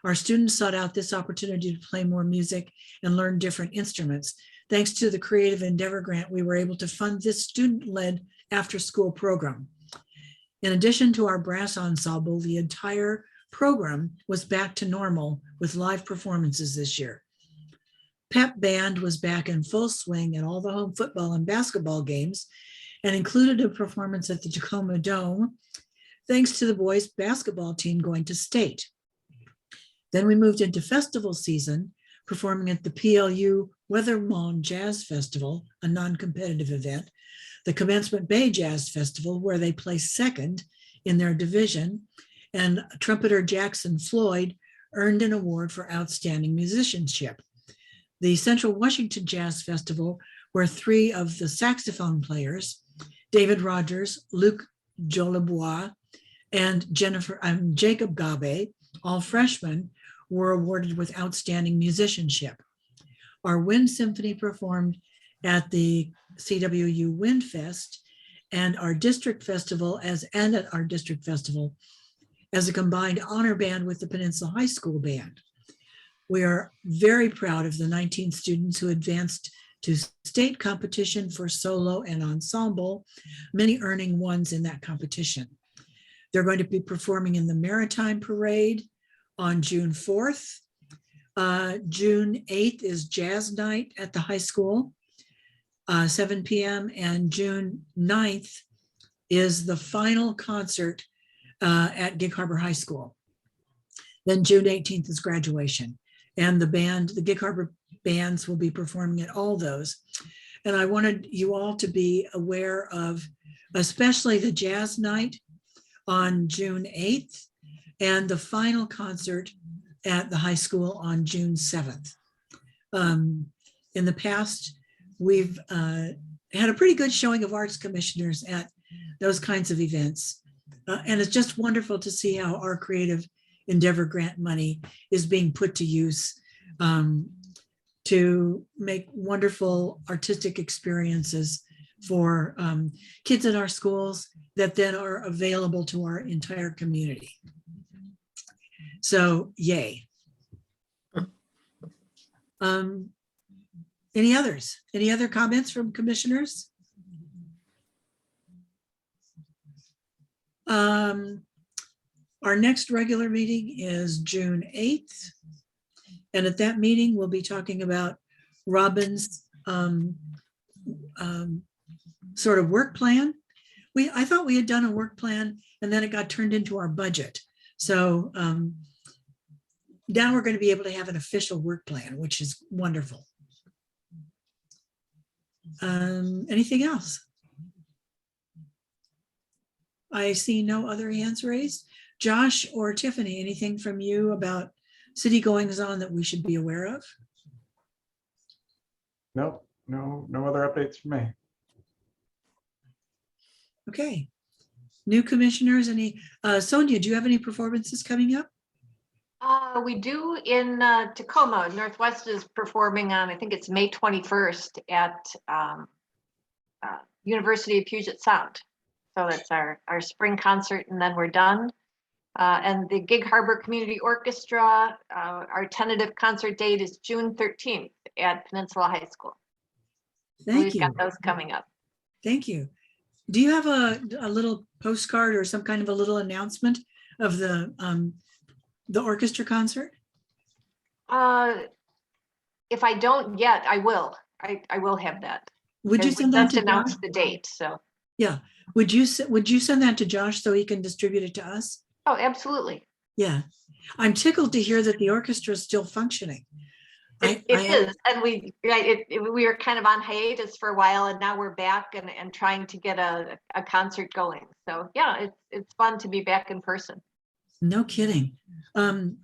[SPEAKER 1] Our students sought out this opportunity to play more music and learn different instruments. Thanks to the Creative Endeavor Grant, we were able to fund this student-led after-school program. In addition to our brass ensemble, the entire program was back to normal with live performances this year. Pep Band was back in full swing at all the home football and basketball games and included a performance at the Tacoma Dome, thanks to the boys basketball team going to state. Then we moved into festival season, performing at the PLU Weatherlawn Jazz Festival, a non-competitive event, the Commencement Bay Jazz Festival, where they placed second in their division, and trumpeter Jackson Floyd earned an award for outstanding musicianship. The Central Washington Jazz Festival, where three of the saxophone players, David Rogers, Luc Jolibois, and Jacob Gabe, all freshmen, were awarded with outstanding musicianship. Our Wind Symphony performed at the CWU Wind Fest and our district festival as a combined honor band with the Peninsula High School Band. We are very proud of the 19 students who advanced to state competition for solo and ensemble, many earning ones in that competition. They're going to be performing in the Maritime Parade on June 4th. June 8th is Jazz Night at the high school, 7 p.m. And June 9th is the final concert at Gig Harbor High School. Then June 18th is graduation. And the Gig Harbor bands will be performing at all those. And I wanted you all to be aware of, especially the Jazz Night on June 8th and the final concert at the high school on June 7th. In the past, we've had a pretty good showing of arts commissioners at those kinds of events. And it's just wonderful to see how our Creative Endeavor Grant money is being put to use to make wonderful artistic experiences for kids in our schools that then are available to our entire community. So, yay. Any others? Any other comments from commissioners? Our next regular meeting is June 8th. And at that meeting, we'll be talking about Robin's sort of work plan. I thought we had done a work plan and then it got turned into our budget. So now we're going to be able to have an official work plan, which is wonderful. Anything else? I see no other hands raised. Josh or Tiffany, anything from you about city goings on that we should be aware of?
[SPEAKER 7] No other updates from me.
[SPEAKER 1] Okay. New commissioners, Sonia, do you have any performances coming up?
[SPEAKER 5] We do in Tacoma. Northwest is performing on, I think it's May 21st at University of Puget Sound. So that's our spring concert, and then we're done. And the Gig Harbor Community Orchestra, our tentative concert date is June 13th at Peninsula High School.
[SPEAKER 1] Thank you.
[SPEAKER 5] We've got those coming up.
[SPEAKER 1] Thank you. Do you have a little postcard or some kind of a little announcement of the orchestra concert?
[SPEAKER 5] If I don't yet, I will. I will have that.
[SPEAKER 1] Would you send that to
[SPEAKER 5] announce
[SPEAKER 1] Josh?
[SPEAKER 5] the date? So
[SPEAKER 1] yeah. Would you send that to Josh so he can distribute it to us?
[SPEAKER 5] oh, absolutely.
[SPEAKER 1] Yeah. I'm tickled to hear that the orchestra is still functioning.
[SPEAKER 5] It is, and we were kind of on hiatus for a while, and now we're back and trying to get a concert going. So yeah, it's fun to be back in person.
[SPEAKER 1] No kidding. I'm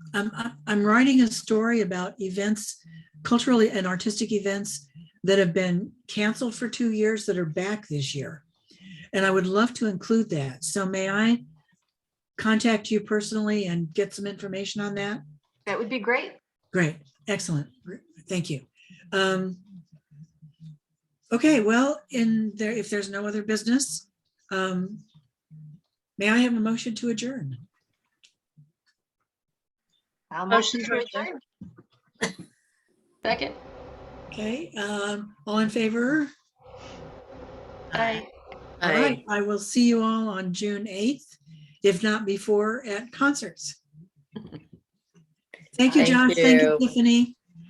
[SPEAKER 1] writing a story about events, culturally and artistic events that have been canceled for 2 years that are back this year. And I would love to include that. So may I contact you personally and get some information on that?
[SPEAKER 5] That would be great.
[SPEAKER 1] Great, excellent. Thank you. Okay, well, if there's no other business, may I have a motion to adjourn?
[SPEAKER 5] I'll
[SPEAKER 6] Motion
[SPEAKER 5] motion
[SPEAKER 6] to
[SPEAKER 5] to adjourn.
[SPEAKER 3] Second.
[SPEAKER 1] Okay, all in favor?
[SPEAKER 3] Aye.
[SPEAKER 1] All right, I will see you all on June 8th, if not before, at concerts. Thank you,
[SPEAKER 2] Thank
[SPEAKER 1] John. Thank you,
[SPEAKER 2] you.
[SPEAKER 1] Tiffany.